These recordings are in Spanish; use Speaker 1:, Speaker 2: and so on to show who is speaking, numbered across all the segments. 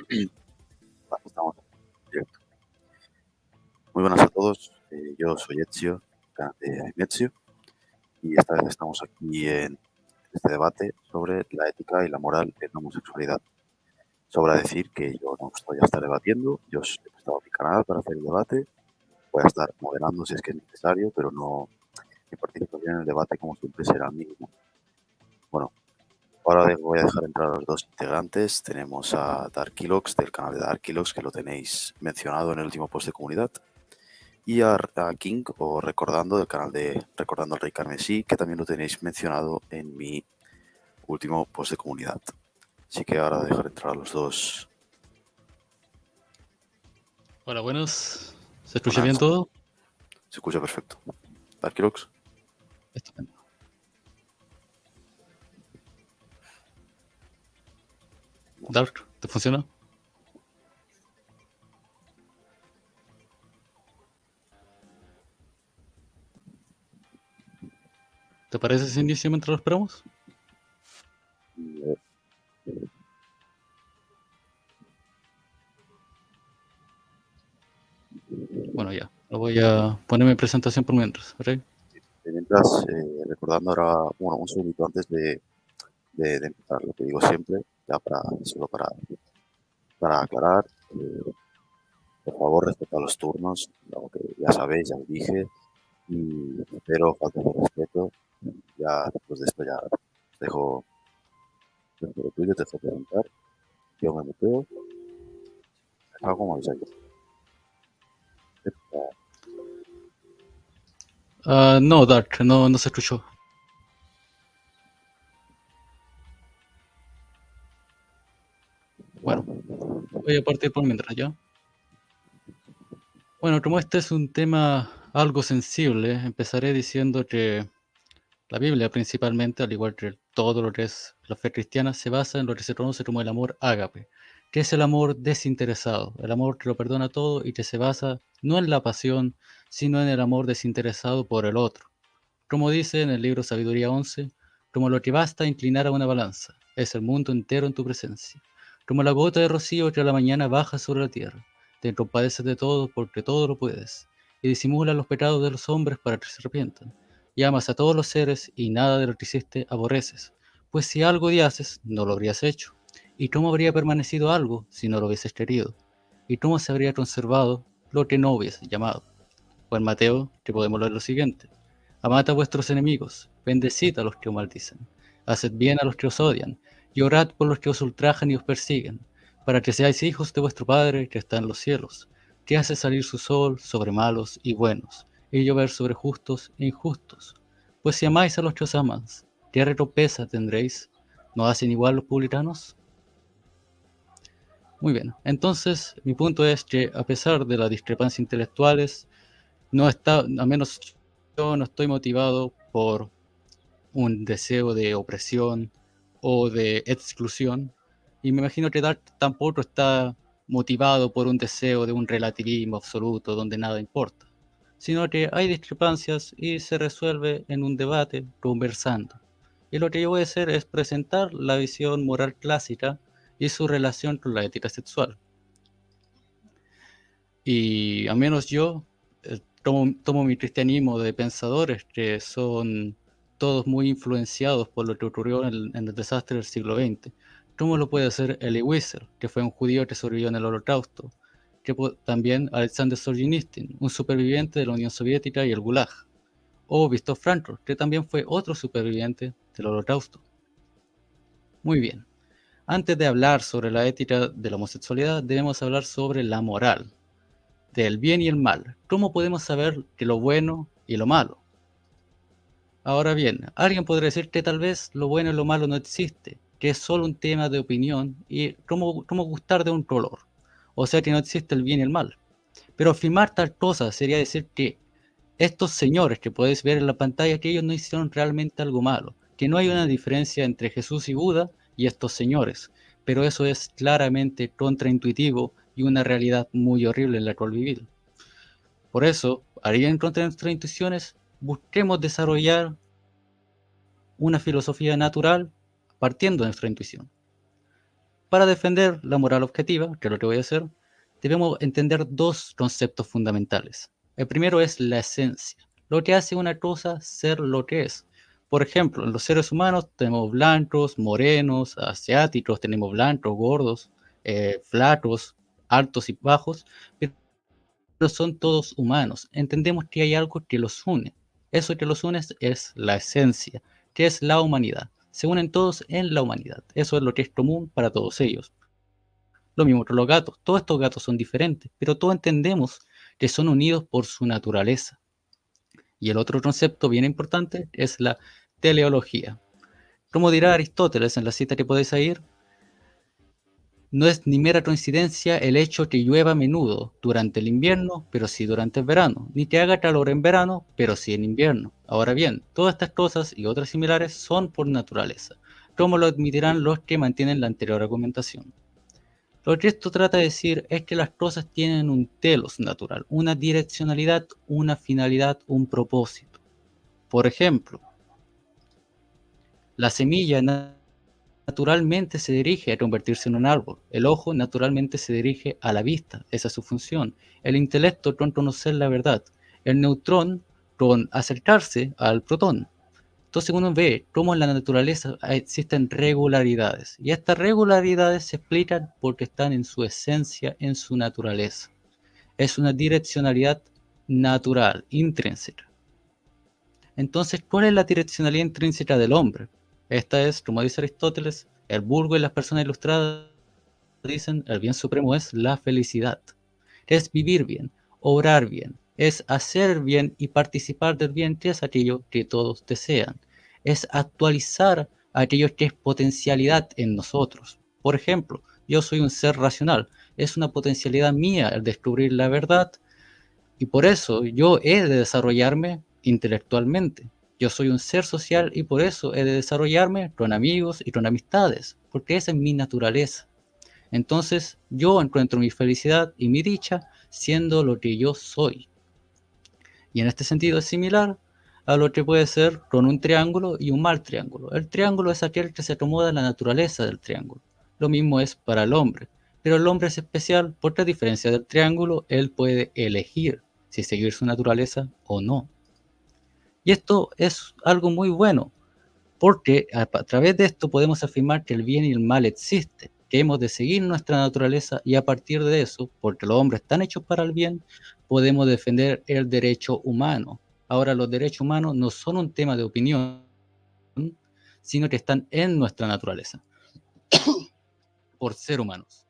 Speaker 1: Vale, estamos en directo. Muy buenas a todos, yo soy Ezio, canal de Ezio, y esta vez estamos aquí en este debate sobre la ética y la moral en la homosexualidad. Sobra decir que yo no estoy a estar debatiendo, yo he prestado mi canal para hacer el debate, voy a estar moderando si es que es necesario, pero no, mi participación en el debate como siempre será mínima. Bueno, ahora voy a dejar entrar a los dos integrantes. Tenemos a Darkilox del canal de Darkilox, que lo tenéis mencionado en el último post de comunidad, y a King, o Recordando, del canal de Recordando al Rey Carmesí, que también lo tenéis mencionado en mi último post de comunidad. Así que ahora dejar entrar a los dos.
Speaker 2: Hola, buenos. ¿Se escucha
Speaker 1: Buenas.
Speaker 2: bien todo?
Speaker 1: Se escucha perfecto. Darkilox.
Speaker 2: Estupendo. Dark, ¿te funciona? ¿Te parece si inicio mientras lo esperamos? Bueno, ya. Lo voy a poner mi presentación por mientras, ¿ok?
Speaker 1: Mientras, recordando ahora, bueno, un segundito antes de empezar, lo que digo siempre, ya solo para aclarar, por favor, respetad los turnos, algo que ya sabéis, ya lo dije, y espero falta de respeto. Ya después de esto ya dejo lo tuyo, te dejo preguntar, yo me muteo, hago como avisáis.
Speaker 2: No, Dark, no se escuchó. Bueno, voy a partir por mientras, ¿ya? Bueno, como este es un tema algo sensible, empezaré diciendo que la Biblia principalmente, al igual que todo lo que es la fe cristiana, se basa en lo que se conoce como el amor ágape, que es el amor desinteresado, el amor que lo perdona todo y que se basa no en la pasión, sino en el amor desinteresado por el otro. Como dice en el libro Sabiduría 11, como lo que basta inclinar a una balanza, es el mundo entero en tu presencia. Como la gota de rocío que a la mañana baja sobre la tierra, te compadeces de todo porque todo lo puedes, y disimulas los pecados de los hombres para que se arrepientan. Y amas a todos los seres y nada de lo que hiciste aborreces, pues si algo odiases, no lo habrías hecho. ¿Y cómo habría permanecido algo si no lo hubieses querido? ¿Y cómo se habría conservado lo que no hubieses llamado? O en Mateo, que podemos leer lo siguiente: amad a vuestros enemigos, bendecid a los que os maldicen, haced bien a los que os odian, y orad por los que os ultrajan y os persiguen, para que seáis hijos de vuestro Padre que está en los cielos, que hace salir su sol sobre malos y buenos, y llover sobre justos e injustos. Pues si amáis a los que os aman, ¿qué recompensa tendréis? ¿No hacen igual los publicanos? Muy bien, entonces mi punto es que a pesar de las discrepancias intelectuales, no está, al menos yo no estoy motivado por un deseo de opresión o de exclusión, y me imagino que Dark tampoco está motivado por un deseo de un relativismo absoluto donde nada importa, sino que hay discrepancias y se resuelve en un debate conversando. Y lo que yo voy a hacer es presentar la visión moral clásica y su relación con la ética sexual. Y al menos yo tomo mi cristianismo de pensadores que son todos muy influenciados por lo que ocurrió en el desastre del siglo XX. ¿Cómo lo puede hacer Elie Wiesel, que fue un judío que sobrevivió en el Holocausto? Que también Alexander Solzhenitsyn, un superviviente de la Unión Soviética y el Gulag. O Viktor Frankl, que también fue otro superviviente del Holocausto. Muy bien. Antes de hablar sobre la ética de la homosexualidad, debemos hablar sobre la moral, del bien y el mal. ¿Cómo podemos saber que lo bueno y lo malo? Ahora bien, alguien podría decir que tal vez lo bueno y lo malo no existe, que es solo un tema de opinión y cómo gustar de un color. O sea que no existe el bien y el mal. Pero afirmar tal cosa sería decir que estos señores que podéis ver en la pantalla, que ellos no hicieron realmente algo malo, que no hay una diferencia entre Jesús y Buda y estos señores. Pero eso es claramente contraintuitivo y una realidad muy horrible en la cual vivir. Por eso, al ir en contra de nuestras intuiciones, busquemos desarrollar una filosofía natural partiendo de nuestra intuición. Para defender la moral objetiva, que es lo que voy a hacer, debemos entender dos conceptos fundamentales. El primero es la esencia, lo que hace una cosa ser lo que es. Por ejemplo, en los seres humanos tenemos blancos, morenos, asiáticos, tenemos blancos, gordos, flacos, altos y bajos, pero son todos humanos. Entendemos que hay algo que los une. Eso que los une es la esencia, que es la humanidad. Se unen todos en la humanidad. Eso es lo que es común para todos ellos. Lo mismo con los gatos. Todos estos gatos son diferentes, pero todos entendemos que son unidos por su naturaleza. Y el otro concepto bien importante es la teleología. Como dirá Aristóteles en la cita que podéis ir, no es ni mera coincidencia el hecho que llueva a menudo durante el invierno, pero sí durante el verano, ni que haga calor en verano, pero sí en invierno. Ahora bien, todas estas cosas y otras similares son por naturaleza, como lo admitirán los que mantienen la anterior argumentación. Lo que esto trata de decir es que las cosas tienen un telos natural, una direccionalidad, una finalidad, un propósito. Por ejemplo, la semilla naturalmente se dirige a convertirse en un árbol. El ojo naturalmente se dirige a la vista, esa es su función. El intelecto con conocer la verdad. El neutrón con acercarse al protón. Entonces uno ve cómo en la naturaleza existen regularidades. Y estas regularidades se explican porque están en su esencia, en su naturaleza. Es una direccionalidad natural, intrínseca. Entonces, ¿cuál es la direccionalidad intrínseca del hombre? Esta es, como dice Aristóteles, el vulgo y las personas ilustradas dicen, el bien supremo es la felicidad. Es vivir bien, obrar bien, es hacer bien y participar del bien, que es aquello que todos desean. Es actualizar aquello que es potencialidad en nosotros. Por ejemplo, yo soy un ser racional, es una potencialidad mía el descubrir la verdad y por eso yo he de desarrollarme intelectualmente. Yo soy un ser social y por eso he de desarrollarme con amigos y con amistades, porque esa es mi naturaleza. Entonces yo encuentro mi felicidad y mi dicha siendo lo que yo soy. Y en este sentido es similar a lo que puede ser con un triángulo y un mal triángulo. El triángulo es aquel que se acomoda a la naturaleza del triángulo. Lo mismo es para el hombre. Pero el hombre es especial porque a diferencia del triángulo, él puede elegir si seguir su naturaleza o no. Y esto es algo muy bueno, porque a través de esto podemos afirmar que el bien y el mal existen, que hemos de seguir nuestra naturaleza y a partir de eso, porque los hombres están hechos para el bien, podemos defender el derecho humano. Ahora, los derechos humanos no son un tema de opinión, sino que están en nuestra naturaleza, por ser humanos.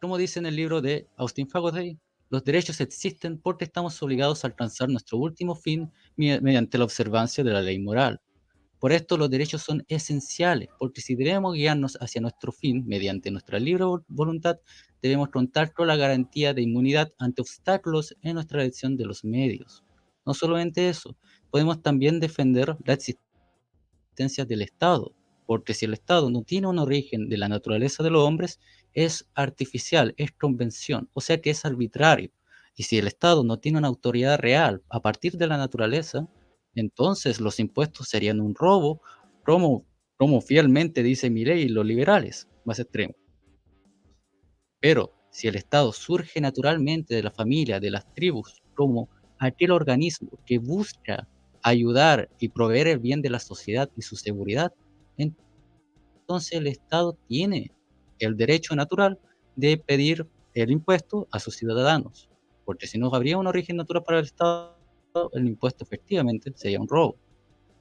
Speaker 2: Como dice en el libro de Austin Faraday, los derechos existen porque estamos obligados a alcanzar nuestro último fin mediante la observancia de la ley moral. Por esto los derechos son esenciales, porque si debemos guiarnos hacia nuestro fin mediante nuestra libre voluntad, debemos contar con la garantía de inmunidad ante obstáculos en nuestra elección de los medios. No solamente eso, podemos también defender la existencia del Estado, porque si el Estado no tiene un origen de la naturaleza de los hombres, es artificial, es convención, o sea que es arbitrario. Y si el Estado no tiene una autoridad real a partir de la naturaleza, entonces los impuestos serían un robo, como, como fielmente dice Milei y los liberales más extremos. Pero si el Estado surge naturalmente de la familia, de las tribus, como aquel organismo que busca ayudar y proveer el bien de la sociedad y su seguridad, entonces el Estado tiene el derecho natural de pedir el impuesto a sus ciudadanos, porque si no habría un origen natural para el Estado, el impuesto efectivamente sería un robo.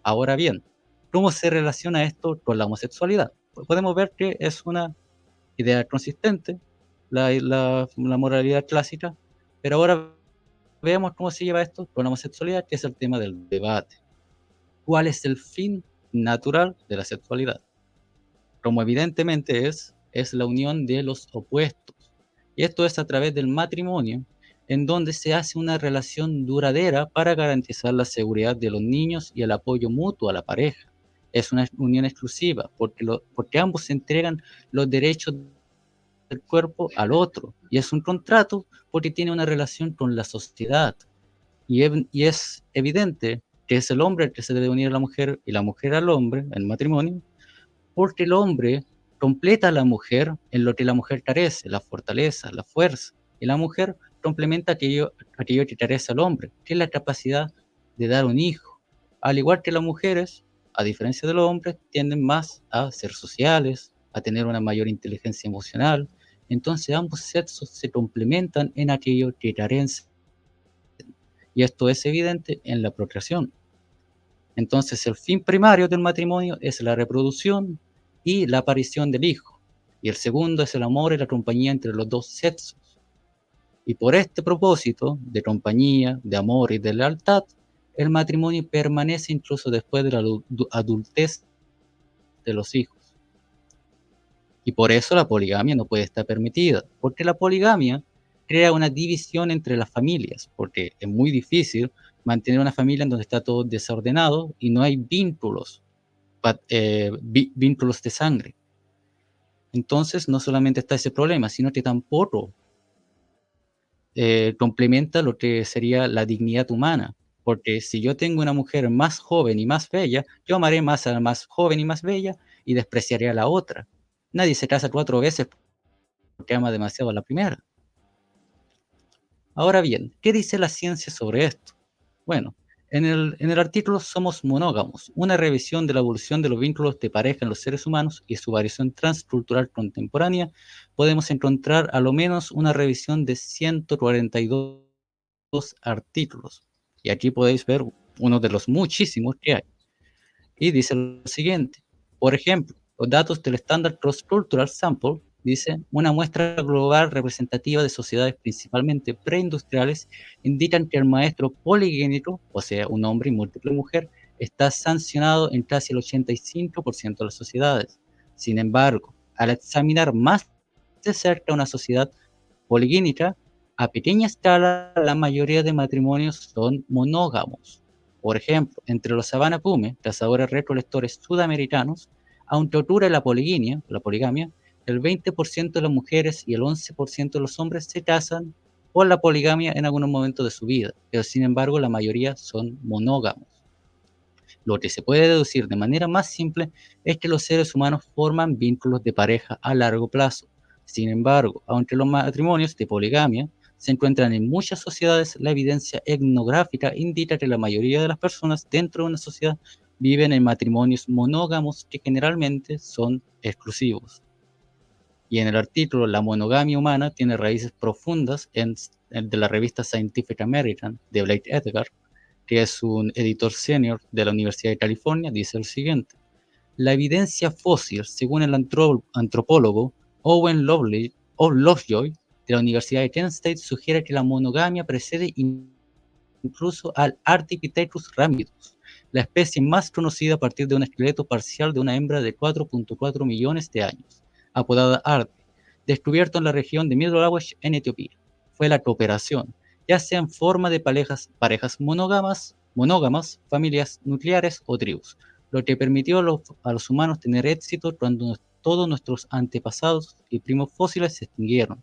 Speaker 2: Ahora bien, ¿cómo se relaciona esto con la homosexualidad? Pues podemos ver que es una idea consistente, la moralidad clásica, pero ahora veamos cómo se lleva esto con la homosexualidad, que es el tema del debate. ¿Cuál es el fin natural de la sexualidad? Como evidentemente es la unión de los opuestos. Y esto es a través del matrimonio, en donde se hace una relación duradera para garantizar la seguridad de los niños y el apoyo mutuo a la pareja. Es una unión exclusiva, porque ambos se entregan los derechos del cuerpo al otro. Y es un contrato porque tiene una relación con la sociedad. Y es evidente que es el hombre el que se debe unir a la mujer y la mujer al hombre en matrimonio, porque el hombre completa a la mujer en lo que la mujer carece, la fortaleza, la fuerza. Y la mujer complementa aquello que carece al hombre, que es la capacidad de dar un hijo. Al igual que las mujeres, a diferencia de los hombres, tienden más a ser sociales, a tener una mayor inteligencia emocional. Entonces ambos sexos se complementan en aquello que carecen. Y esto es evidente en la procreación. Entonces el fin primario del matrimonio es la reproducción y la aparición del hijo. Y el segundo es el amor y la compañía entre los dos sexos. Y por este propósito de compañía, de amor y de lealtad, el matrimonio permanece incluso después de la adultez de los hijos. Y por eso la poligamia no puede estar permitida, porque la poligamia crea una división entre las familias, porque es muy difícil mantener una familia en donde está todo desordenado y no hay vínculos, vínculos de sangre. Entonces no solamente está ese problema, sino que tampoco complementa lo que sería la dignidad humana. Porque si yo tengo una mujer más joven y más bella, yo amaré más a la más joven y más bella y despreciaré a la otra. Nadie se casa 4 veces porque ama demasiado a la primera. Ahora bien, ¿qué dice la ciencia sobre esto? Bueno, en el artículo Somos monógamos, una revisión de la evolución de los vínculos de pareja en los seres humanos y su variación transcultural contemporánea, podemos encontrar a lo menos una revisión de 142 artículos. Y aquí podéis ver uno de los muchísimos que hay. Y dice lo siguiente, por ejemplo, los datos del Standard Cross Cultural Sample dice, una muestra global representativa de sociedades principalmente preindustriales indican que el maestro poligénico, o sea, un hombre y múltiple mujer, está sancionado en casi el 85% de las sociedades. Sin embargo, al examinar más de cerca una sociedad poligénica, a pequeña escala, la mayoría de matrimonios son monógamos. Por ejemplo, entre los Savannah Pume, cazadores-recolectores sudamericanos, aunque ocurre la poligamia, el 20% de las mujeres y el 11% de los hombres se casan por la poligamia en algún momento de su vida, pero sin embargo la mayoría son monógamos. Lo que se puede deducir de manera más simple es que los seres humanos forman vínculos de pareja a largo plazo. Sin embargo, aunque los matrimonios de poligamia se encuentran en muchas sociedades, la evidencia etnográfica indica que la mayoría de las personas dentro de una sociedad viven en matrimonios monógamos que generalmente son exclusivos. Y en el artículo La monogamia humana tiene raíces profundas de la revista Scientific American de Blake Edgar, que es un editor senior de la Universidad de California, dice lo siguiente. La evidencia fósil, según el antropólogo Owen Lovejoy de la Universidad de Kent State, sugiere que la monogamia precede incluso al Ardipithecus ramidus, la especie más conocida a partir de un esqueleto parcial de una hembra de 4.4 millones de años, apodada Ardi, descubierto en la región de Middle Awash en Etiopía. Fue la cooperación, ya sea en forma de parejas monógamas, familias nucleares o tribus, lo que permitió a los humanos tener éxito cuando todos nuestros antepasados y primos fósiles se extinguieron.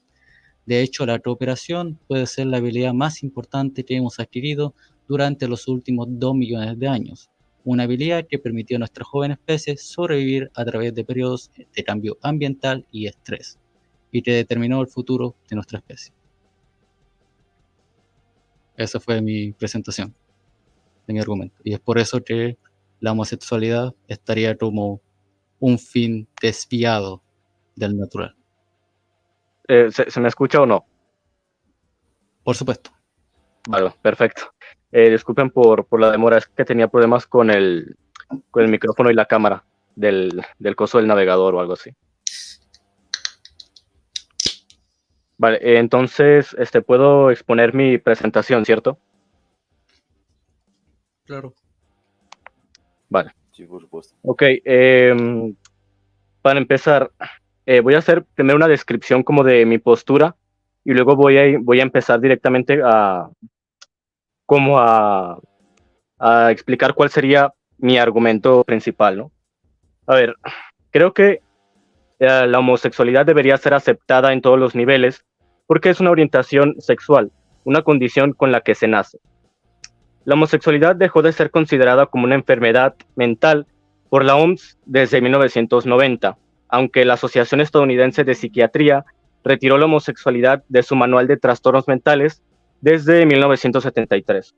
Speaker 2: De hecho, la cooperación puede ser la habilidad más importante que hemos adquirido durante los últimos 2 millones de años, una habilidad que permitió a nuestra joven especie sobrevivir a través de periodos de cambio ambiental y estrés, y que determinó el futuro de nuestra especie. Esa fue mi presentación de mi argumento. Y es por eso que la homosexualidad estaría como un fin desviado del natural.
Speaker 3: ¿Se me escucha o no?
Speaker 2: Por supuesto.
Speaker 3: Vale, perfecto. Disculpen por la demora, es que tenía problemas con el micrófono y la cámara del coso del navegador o algo así. Vale, entonces puedo exponer mi presentación, ¿cierto?
Speaker 2: Claro.
Speaker 3: Vale.
Speaker 1: Sí, por supuesto.
Speaker 3: Ok, para empezar, voy a hacer primero una descripción como de mi postura y luego voy a empezar directamente a explicar cuál sería mi argumento principal, ¿no? A ver, creo que la homosexualidad debería ser aceptada en todos los niveles porque es una orientación sexual, una condición con la que se nace. La homosexualidad dejó de ser considerada como una enfermedad mental por la OMS desde 1990, aunque la Asociación Estadounidense de Psiquiatría retiró la homosexualidad de su manual de trastornos mentales desde 1973.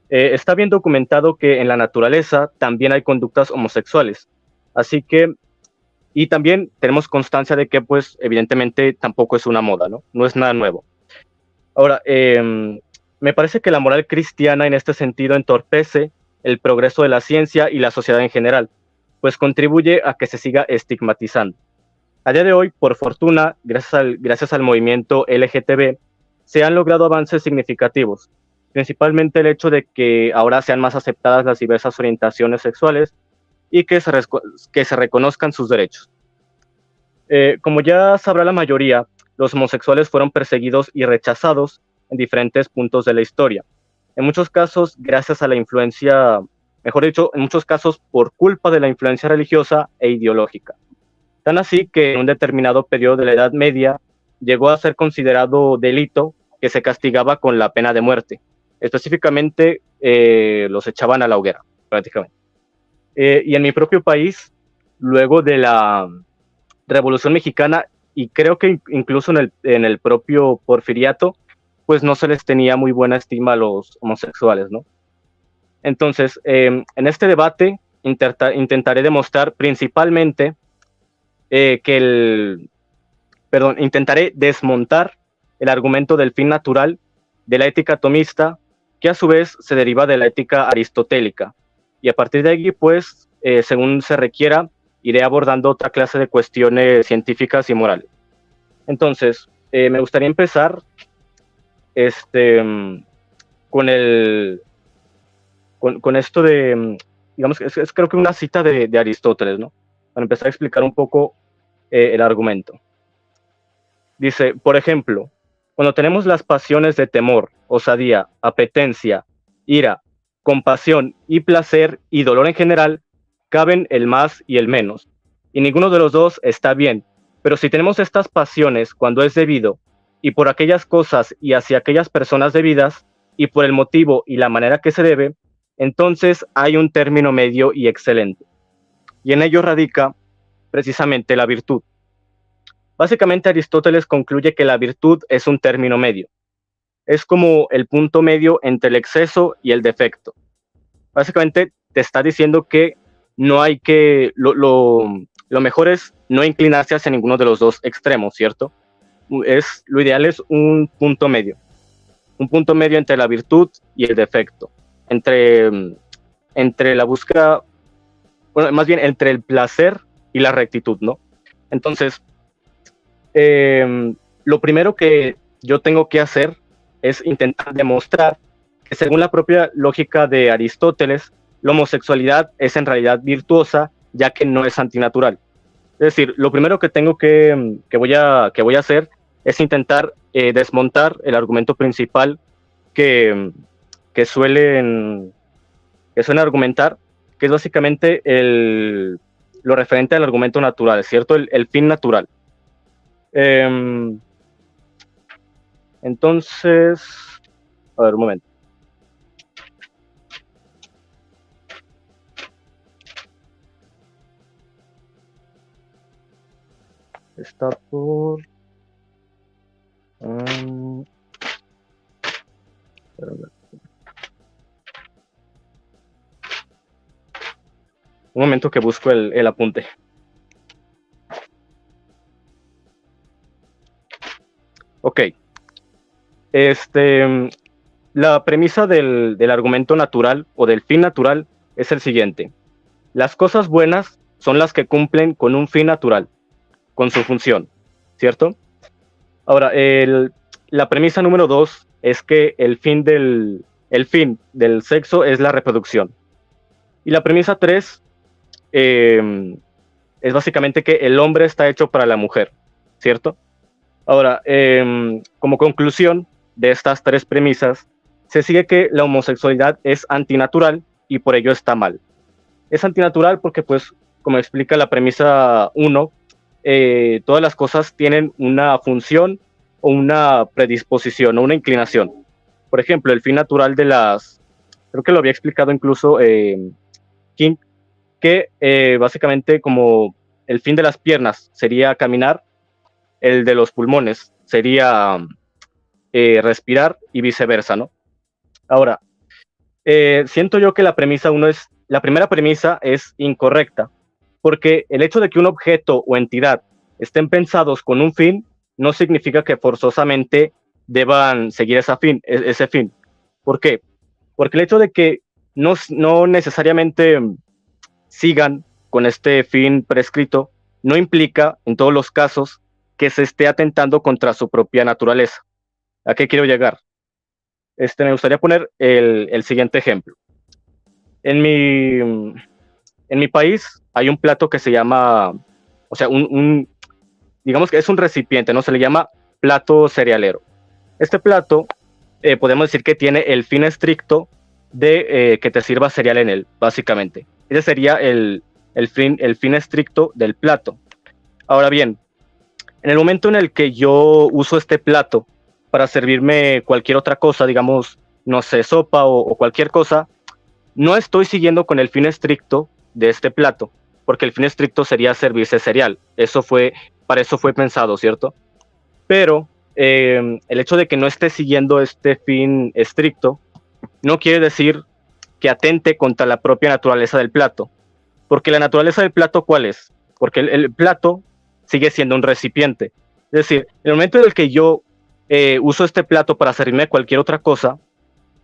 Speaker 3: Está bien documentado que en la naturaleza también hay conductas homosexuales, así que, y también tenemos constancia de que, pues, evidentemente tampoco es una moda, ¿no? No es nada nuevo. Ahora, me parece que la moral cristiana en este sentido entorpece el progreso de la ciencia y la sociedad en general, pues contribuye a que se siga estigmatizando. A día de hoy, por fortuna, gracias al movimiento LGTB, se han logrado avances significativos, principalmente el hecho de que ahora sean más aceptadas las diversas orientaciones sexuales y que se reconozcan sus derechos. Como ya sabrá la mayoría, los homosexuales fueron perseguidos y rechazados en diferentes puntos de la historia. En muchos casos, gracias a la influencia, mejor dicho, en muchos casos por culpa de la influencia religiosa e ideológica. Tan así que en un determinado periodo de la Edad Media llegó a ser considerado delito que se castigaba con la pena de muerte. Específicamente, los echaban a la hoguera, prácticamente. Y en mi propio país, luego de la Revolución Mexicana, y creo que incluso en el propio Porfiriato, pues no se les tenía muy buena estima a los homosexuales, ¿no? Entonces, en este debate intentaré demostrar principalmente intentaré desmontar el argumento del fin natural de la ética tomista, que a su vez se deriva de la ética aristotélica. Y a partir de allí, pues, según se requiera, iré abordando otra clase de cuestiones científicas y morales. Entonces, me gustaría empezar con esto de, digamos, es creo que una cita de Aristóteles, ¿no? Para empezar a explicar un poco el argumento. Dice, por ejemplo, cuando tenemos las pasiones de temor, osadía, apetencia, ira, compasión y placer y dolor en general, caben el más y el menos, y ninguno de los dos está bien, pero si tenemos estas pasiones cuando es debido, y por aquellas cosas y hacia aquellas personas debidas, y por el motivo y la manera que se debe, entonces hay un término medio y excelente. Y en ello radica precisamente la virtud. Básicamente Aristóteles concluye que la virtud es un término medio. Es como el punto medio entre el exceso y el defecto. Básicamente te está diciendo que no hay que, lo mejor es no inclinarse hacia ninguno de los dos extremos, ¿cierto? Lo ideal es un punto medio entre la virtud y el defecto, entre la búsqueda, bueno, más bien entre el placer y la rectitud, ¿no? Entonces, lo primero que yo tengo que hacer es intentar demostrar que según la propia lógica de Aristóteles, la homosexualidad es en realidad virtuosa, ya que no es antinatural. Es decir, lo primero que tengo que voy a hacer es intentar desmontar el argumento principal que suelen argumentar, que es básicamente lo referente al argumento natural, ¿cierto? El fin natural. Entonces, a ver, un momento. Está por... un momento que busco el apunte. Ok. La premisa del argumento natural o del fin natural es el siguiente. Las cosas buenas son las que cumplen con un fin natural, con su función, ¿cierto? Ahora, la premisa número 2 es que el fin del sexo es la reproducción. Y la premisa 3 es básicamente que el hombre está hecho para la mujer, ¿cierto? Ahora, como conclusión de estas tres premisas, se sigue que la homosexualidad es antinatural y por ello está mal. Es antinatural porque, pues, como explica la premisa 1, todas las cosas tienen una función o una predisposición o una inclinación. Por ejemplo, el fin natural de creo que lo había explicado incluso King, que básicamente como el fin de las piernas sería caminar, el de los pulmones sería respirar y viceversa, ¿no? Ahora, siento yo que la primera premisa es incorrecta, porque el hecho de que un objeto o entidad estén pensados con un fin no significa que forzosamente deban seguir ese fin. ¿Por qué? Porque el hecho de que no necesariamente sigan con este fin prescrito no implica, en todos los casos, que se esté atentando contra su propia naturaleza. ¿A qué quiero llegar? Me gustaría poner el siguiente ejemplo. En mi país hay un plato que se llama, o sea, digamos que es un recipiente, ¿no? Se le llama plato cerealero. Este plato, podemos decir que tiene el fin estricto de que te sirva cereal en él, básicamente. Ese sería el fin estricto del plato. Ahora bien, en el momento en el que yo uso este plato para servirme cualquier otra cosa, digamos, no sé, sopa o cualquier cosa, no estoy siguiendo con el fin estricto de este plato, porque el fin estricto sería servirse cereal. Para eso fue pensado, ¿cierto? Pero el hecho de que no esté siguiendo este fin estricto no quiere decir que atente contra la propia naturaleza del plato. Porque la naturaleza del plato, ¿cuál es? Porque el plato sigue siendo un recipiente. Es decir, en el momento en el que yo uso este plato para servirme cualquier otra cosa,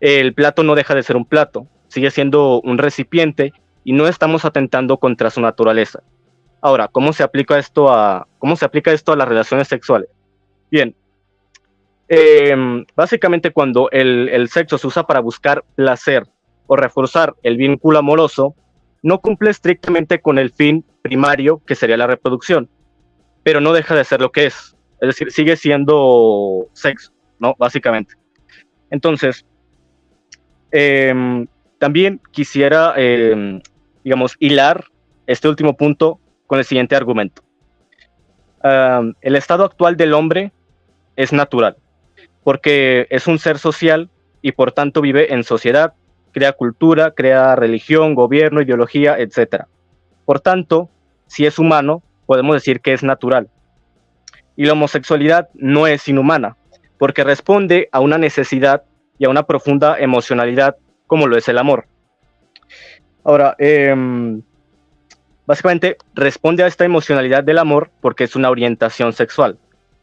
Speaker 3: el plato no deja de ser un plato, sigue siendo un recipiente y no estamos atentando contra su naturaleza. Ahora, ¿cómo se aplica esto a las relaciones sexuales? Bien, básicamente cuando el sexo se usa para buscar placer o reforzar el vínculo amoroso, no cumple estrictamente con el fin primario, que sería la reproducción, pero no deja de ser lo que es decir, sigue siendo sexo, ¿no? Básicamente. Entonces, también quisiera, digamos, hilar este último punto con el siguiente argumento. El estado actual del hombre es natural, porque es un ser social y por tanto vive en sociedad, crea cultura, crea religión, gobierno, ideología, etc. Por tanto, si es humano, podemos decir que es natural. Y la homosexualidad no es inhumana, porque responde a una necesidad y a una profunda emocionalidad como lo es el amor. Ahora, básicamente responde a esta emocionalidad del amor porque es una orientación sexual.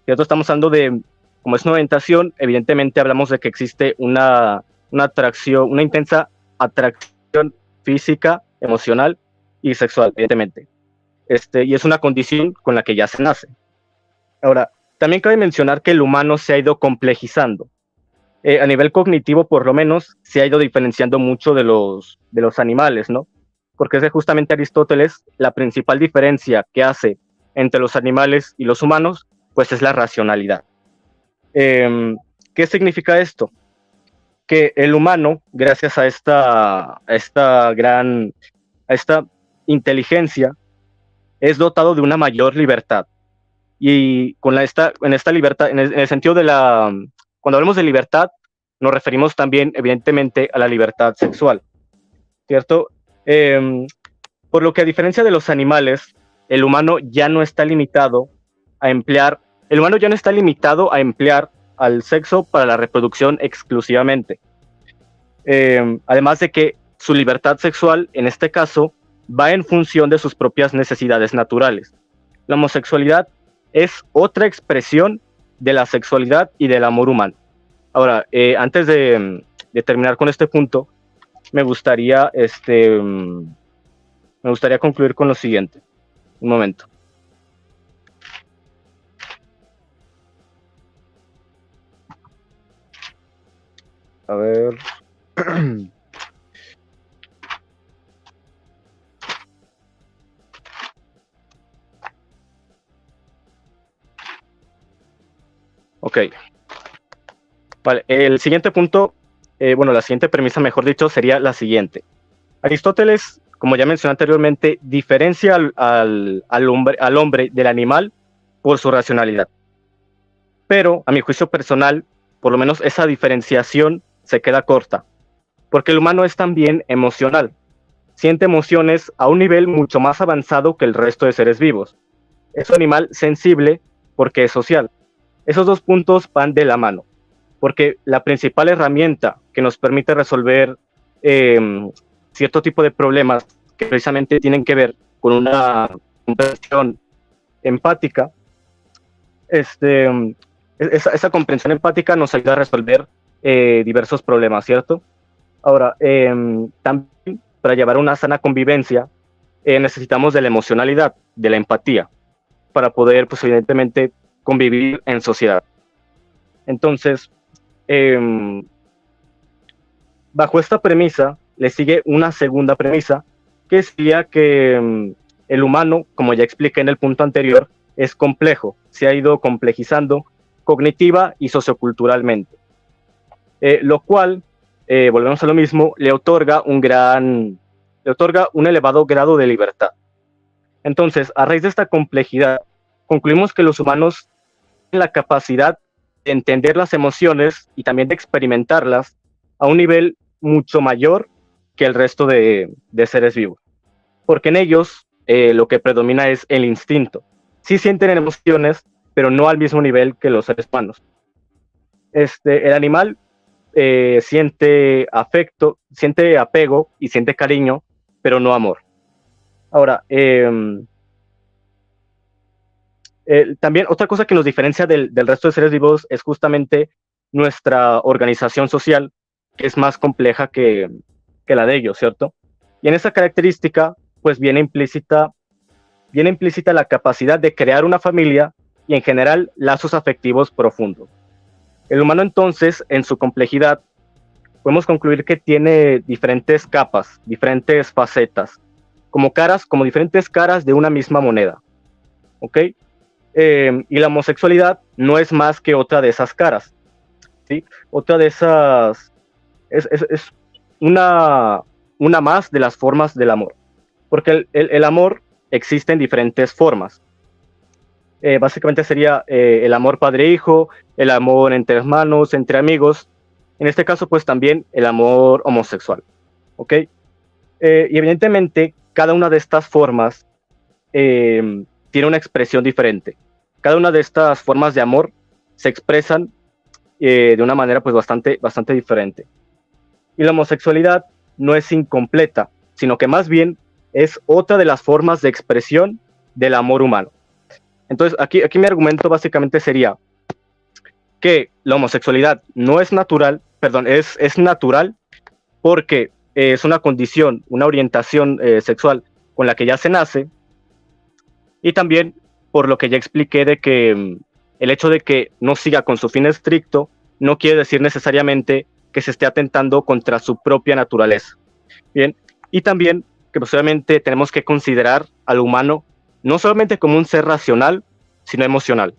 Speaker 3: ¿Cierto? Estamos hablando de, como es una orientación, evidentemente hablamos de que existe una atracción, una intensa atracción física, emocional y sexual, evidentemente. Y es una condición con la que ya se nace. Ahora, también cabe mencionar que el humano se ha ido complejizando. A nivel cognitivo, por lo menos, se ha ido diferenciando mucho de los animales, ¿no? Porque es justamente Aristóteles, la principal diferencia que hace entre los animales y los humanos, pues es la racionalidad. ¿Qué significa esto? Que el humano, gracias a esta inteligencia, es dotado de una mayor libertad. Y en esta libertad, en el sentido de cuando hablamos de libertad, nos referimos también, evidentemente, a la libertad sexual, ¿cierto? Por lo que, a diferencia de los animales, el humano ya no está limitado a emplear al sexo para la reproducción exclusivamente. Además de que su libertad sexual, en este caso, va en función de sus propias necesidades naturales. La homosexualidad es otra expresión de la sexualidad y del amor humano. Ahora, antes de terminar con este punto, me gustaría concluir con lo siguiente. Un momento. A ver. Ok. Vale, el siguiente punto, la siguiente premisa, mejor dicho, sería la siguiente. Aristóteles, como ya mencioné anteriormente, diferencia al hombre del animal por su racionalidad. Pero, a mi juicio personal, por lo menos esa diferenciación se queda corta, porque el humano es también emocional. siente emociones a un nivel mucho más avanzado que el resto de seres vivos. Es un animal sensible porque es social. Esos dos puntos van de la mano, porque la principal herramienta que nos permite resolver cierto tipo de problemas que precisamente tienen que ver con una comprensión empática, esa comprensión empática nos ayuda a resolver diversos problemas, ¿cierto? Ahora, también para llevar una sana convivencia necesitamos de la emocionalidad, de la empatía, para poder, pues evidentemente, convivir en sociedad. Entonces, bajo esta premisa, le sigue una segunda premisa, que sería que el humano, como ya expliqué en el punto anterior, es complejo, se ha ido complejizando cognitiva y socioculturalmente, lo cual, volvemos a lo mismo, le otorga un elevado grado de libertad. Entonces, a raíz de esta complejidad, concluimos que los humanos tienen la capacidad de entender las emociones y también de experimentarlas a un nivel mucho mayor que el resto de seres vivos, porque en ellos lo que predomina es el instinto. Sí sienten emociones, pero no al mismo nivel que los seres humanos. El animal siente afecto, siente apego y siente cariño, pero no amor. Ahora, también otra cosa que nos diferencia del resto de seres vivos es justamente nuestra organización social, que es más compleja que la de ellos, ¿cierto? Y en esa característica, pues viene implícita la capacidad de crear una familia y en general lazos afectivos profundos. El humano entonces, en su complejidad, podemos concluir que tiene diferentes capas, diferentes facetas, como diferentes caras de una misma moneda, ¿ok? Y la homosexualidad no es más que otra de esas caras, ¿sí? Otra de esas es una más de las formas del amor, porque el amor existe en diferentes formas. Básicamente sería el amor padre-hijo, el amor entre hermanos, entre amigos, en este caso pues también el amor homosexual, ¿ok? Y evidentemente cada una de estas formas tiene una expresión diferente. Cada una de estas formas de amor se expresan de una manera pues bastante diferente. Y la homosexualidad no es incompleta, sino que más bien es otra de las formas de expresión del amor humano. Entonces, aquí mi argumento básicamente sería que la homosexualidad no es natural, perdón, es natural porque es una condición, una orientación sexual con la que ya se nace, y también por lo que ya expliqué de que el hecho de que no siga con su fin estricto no quiere decir necesariamente que se esté atentando contra su propia naturaleza. Bien, y también que posiblemente tenemos que considerar al humano no solamente como un ser racional, sino emocional,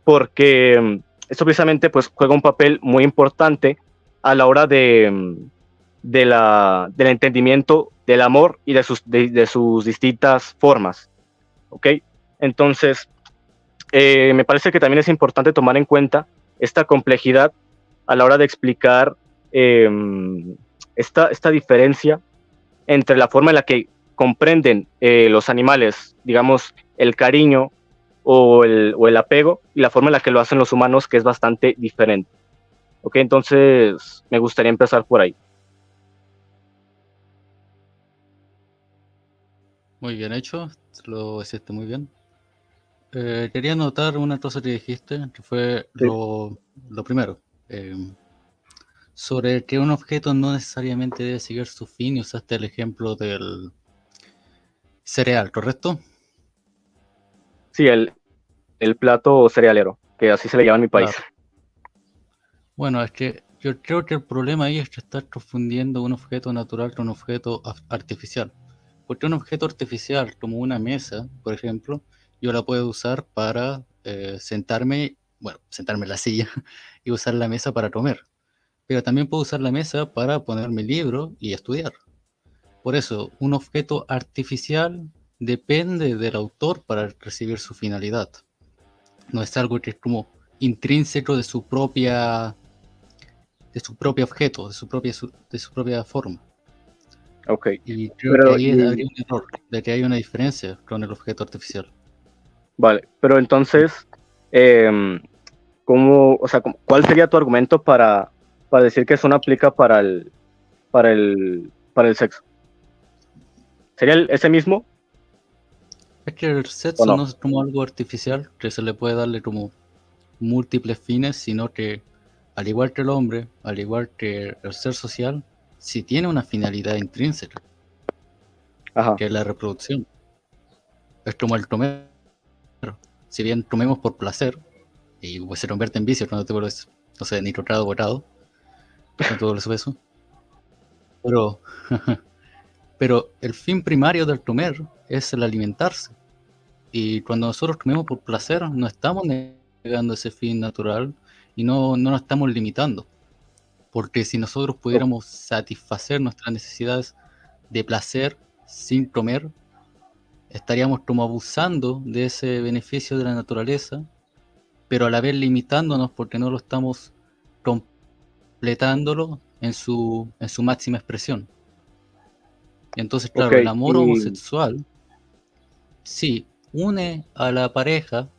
Speaker 3: porque esto precisamente pues juega un papel muy importante a la hora del entendimiento del amor y de sus distintas formas, ¿ok? Entonces, me parece que también es importante tomar en cuenta esta complejidad a la hora de explicar esta diferencia entre la forma en la que comprenden los animales, digamos, el cariño o el apego, y la forma en la que lo hacen los humanos, que es bastante diferente. ¿Ok? Entonces, me gustaría empezar por ahí.
Speaker 2: Muy bien hecho, lo hiciste muy bien. Quería notar una cosa que dijiste, que fue
Speaker 3: Sí.
Speaker 2: lo primero. Sobre que un objeto no necesariamente debe seguir su fin, y usaste el ejemplo del cereal, ¿correcto?
Speaker 3: Sí, el plato cerealero, que así se le llama en mi país.
Speaker 2: Claro. Bueno, es que yo creo que el problema ahí es que estás confundiendo un objeto natural con un objeto artificial. Porque un objeto artificial, como una mesa, por ejemplo, yo la puedo usar para sentarme en la silla y usar la mesa para comer. Pero también puedo usar la mesa para poner mi libro y estudiar. Por eso, un objeto artificial depende del autor para recibir su finalidad. No es algo que es como intrínseco de su propio objeto, de su propia forma.
Speaker 3: Ok.
Speaker 2: Y creo
Speaker 3: Pero,
Speaker 2: que ahí habría un error, de que hay una diferencia con el objeto artificial.
Speaker 3: vale, pero entonces, o sea, ¿cuál sería tu argumento para decir que eso no aplica para el sexo? ¿Sería ese mismo
Speaker 2: Es que el
Speaker 3: o
Speaker 2: sexo
Speaker 3: no?
Speaker 2: no es como algo artificial que se le puede darle como múltiples fines, sino que al igual que el hombre, al igual que el ser social, sí tiene una finalidad intrínseca,
Speaker 3: Ajá.
Speaker 2: que es la reproducción. Es como el comer. Si bien comemos por placer, y pues se convierte en vicio cuando te vuelves, no sé, nitrocrado botado, cuando te vuelves obeso. Pero, pero el fin primario del comer es el alimentarse. Y cuando nosotros comemos por placer, no estamos negando ese fin natural y no nos estamos limitando. Porque si nosotros pudiéramos satisfacer nuestras necesidades de placer sin comer, estaríamos como abusando de ese beneficio de la naturaleza, pero a la vez limitándonos porque no lo estamos completándolo en su máxima expresión. Y entonces,
Speaker 3: Ok,
Speaker 2: claro, el amor
Speaker 3: y
Speaker 2: homosexual sí une a la pareja,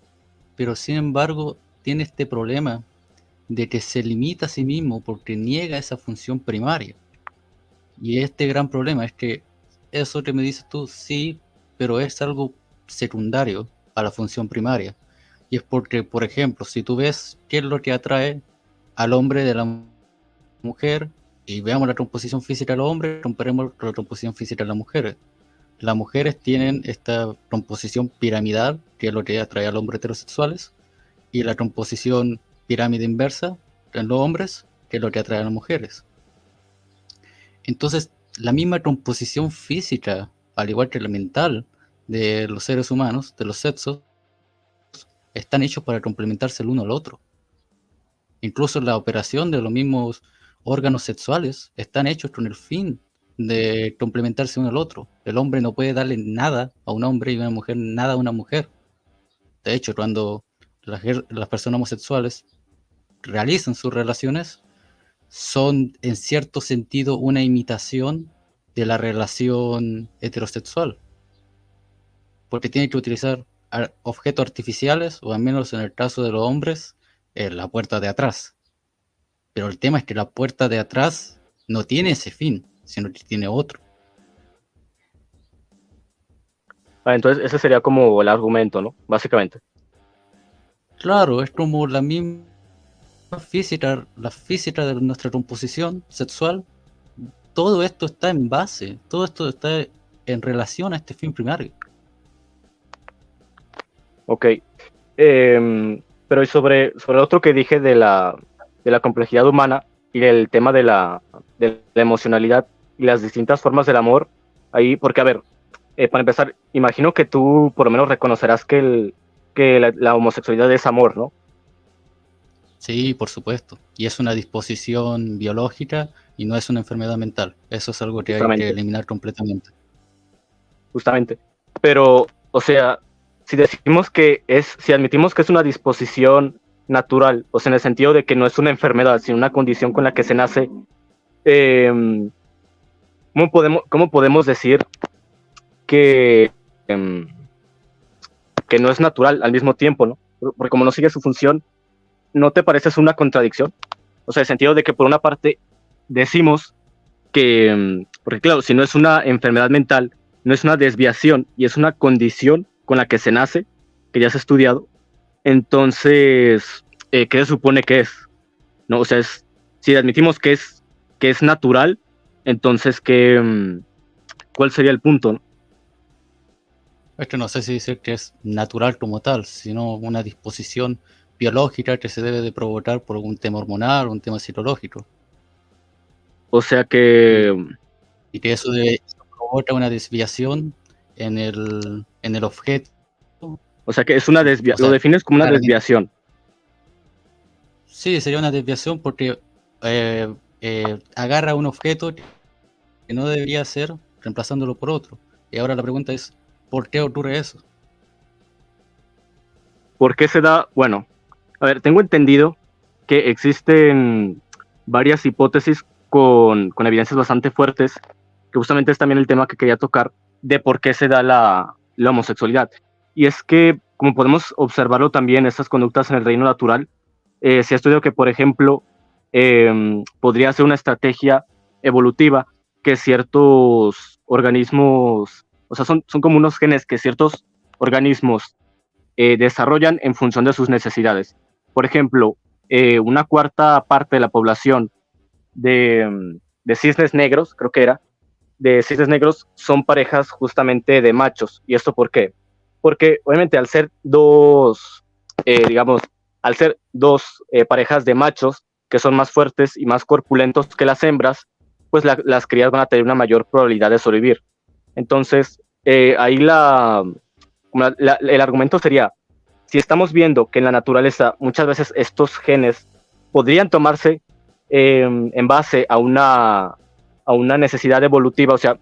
Speaker 2: pero sin embargo tiene este problema de que se limita a sí mismo porque niega esa función primaria. Y este gran problema es que eso que me dices tú, sí, pero es algo secundario a la función primaria. Y es porque, por ejemplo, si tú ves qué es lo que atrae al hombre de la mujer y veamos la composición física de los hombres, comparemos con la composición física de las mujeres. Las mujeres tienen esta composición piramidal, que es lo que atrae al hombre heterosexuales, y la composición pirámide inversa en los hombres, que es lo que atrae a las mujeres. Entonces, la misma composición física, al igual que la mental de los seres humanos, de los sexos, están hechos para complementarse el uno al otro. Incluso la operación de los mismos órganos sexuales están hechos con el fin de complementarse uno al otro. El hombre no puede darle nada a un hombre y una mujer nada a una mujer. De hecho, cuando las personas homosexuales realizan sus relaciones, son en cierto sentido una imitación de la relación heterosexual, porque tienen que utilizar objetos artificiales, o al menos en el caso de los hombres, la puerta de atrás. Pero el tema es que la puerta de atrás no tiene ese fin, sino que tiene otro.
Speaker 3: entonces ese sería como el argumento, ¿no? Básicamente.
Speaker 2: Claro, es como la misma física, la física de nuestra composición sexual. Todo esto está en base, todo esto está en relación a este fin primario.
Speaker 3: Ok. Pero y sobre otro que dije de la complejidad humana y el tema de la emocionalidad y las distintas formas del amor, ahí, porque a ver, para empezar, imagino que tú por lo menos reconocerás que la homosexualidad es amor, ¿no?
Speaker 2: Sí, por supuesto. Y es una disposición biológica y no es una enfermedad mental. Eso es algo que hay que
Speaker 3: Justamente,
Speaker 2: eliminar completamente.
Speaker 3: justamente. Pero, o sea, si admitimos que es una disposición natural, o sea, en el sentido de que no es una enfermedad, sino una condición con la que se nace, eh, cómo podemos decir que, em, que no es natural al mismo tiempo, ¿no? Porque como no sigue su función, ¿no te parece es una contradicción? O sea, en el sentido de que por una parte decimos que, porque claro, si no es una enfermedad mental, no es una desviación y es una condición con la que se nace, que ya se ha estudiado, entonces, ¿qué se supone que es? ¿No? O sea, si admitimos que es natural, entonces, ¿cuál sería el punto? ¿No?
Speaker 2: Es que no sé si decir que es natural como tal, sino una disposición biológica que se debe de provocar por un tema hormonal o un tema psicológico.
Speaker 3: O sea
Speaker 2: Y,
Speaker 3: que,
Speaker 2: y que eso provoca una desviación en el objeto.
Speaker 3: o sea que es una
Speaker 2: O
Speaker 3: lo
Speaker 2: sea,
Speaker 3: defines como una
Speaker 2: claramente.
Speaker 3: desviación.
Speaker 2: Sí, sería una desviación porque agarra un objeto que no debería ser reemplazándolo por otro. Y ahora la pregunta es, ¿por qué ocurre eso?
Speaker 3: ¿Por qué se da? Bueno, a ver, tengo entendido que existen varias hipótesis con evidencias bastante fuertes que justamente es también el tema que quería tocar de por qué se da la homosexualidad. Y es que, como podemos observarlo también, estas conductas en el reino natural, se ha estudiado que, por ejemplo, podría ser una estrategia evolutiva que ciertos organismos, o sea, son como unos genes que ciertos organismos desarrollan en función de sus necesidades. Por ejemplo, una cuarta parte de la población de cisnes negros, creo que era, de cisnes negros son parejas justamente de machos. ¿Y esto por qué? Porque obviamente al ser dos parejas de machos que son más fuertes y más corpulentos que las hembras, pues las crías van a tener una mayor probabilidad de sobrevivir. Entonces, ahí el argumento sería, si estamos viendo que en la naturaleza muchas veces estos genes podrían tomarse en base a una necesidad evolutiva, o sea,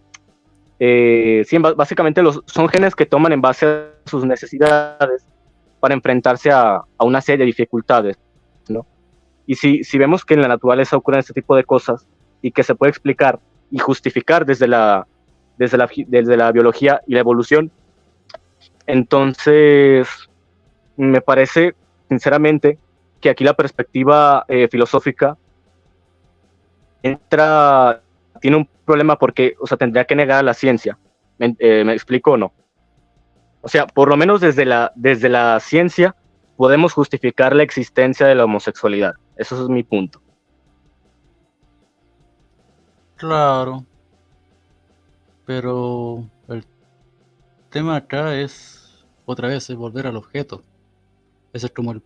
Speaker 3: sí, básicamente son genes que toman en base a sus necesidades para enfrentarse a una serie de dificultades, ¿no? Y si vemos que en la naturaleza ocurren este tipo de cosas y que se puede explicar y justificar desde la biología y la evolución, entonces me parece, sinceramente, que aquí la perspectiva filosófica tiene un problema porque, o sea, tendría que negar a la ciencia. ¿Me explico o no? O sea, por lo menos desde la ciencia podemos justificar la existencia de la homosexualidad. Eso es mi punto.
Speaker 2: Claro, pero el tema acá es, otra vez, es volver al objeto. Ese es como el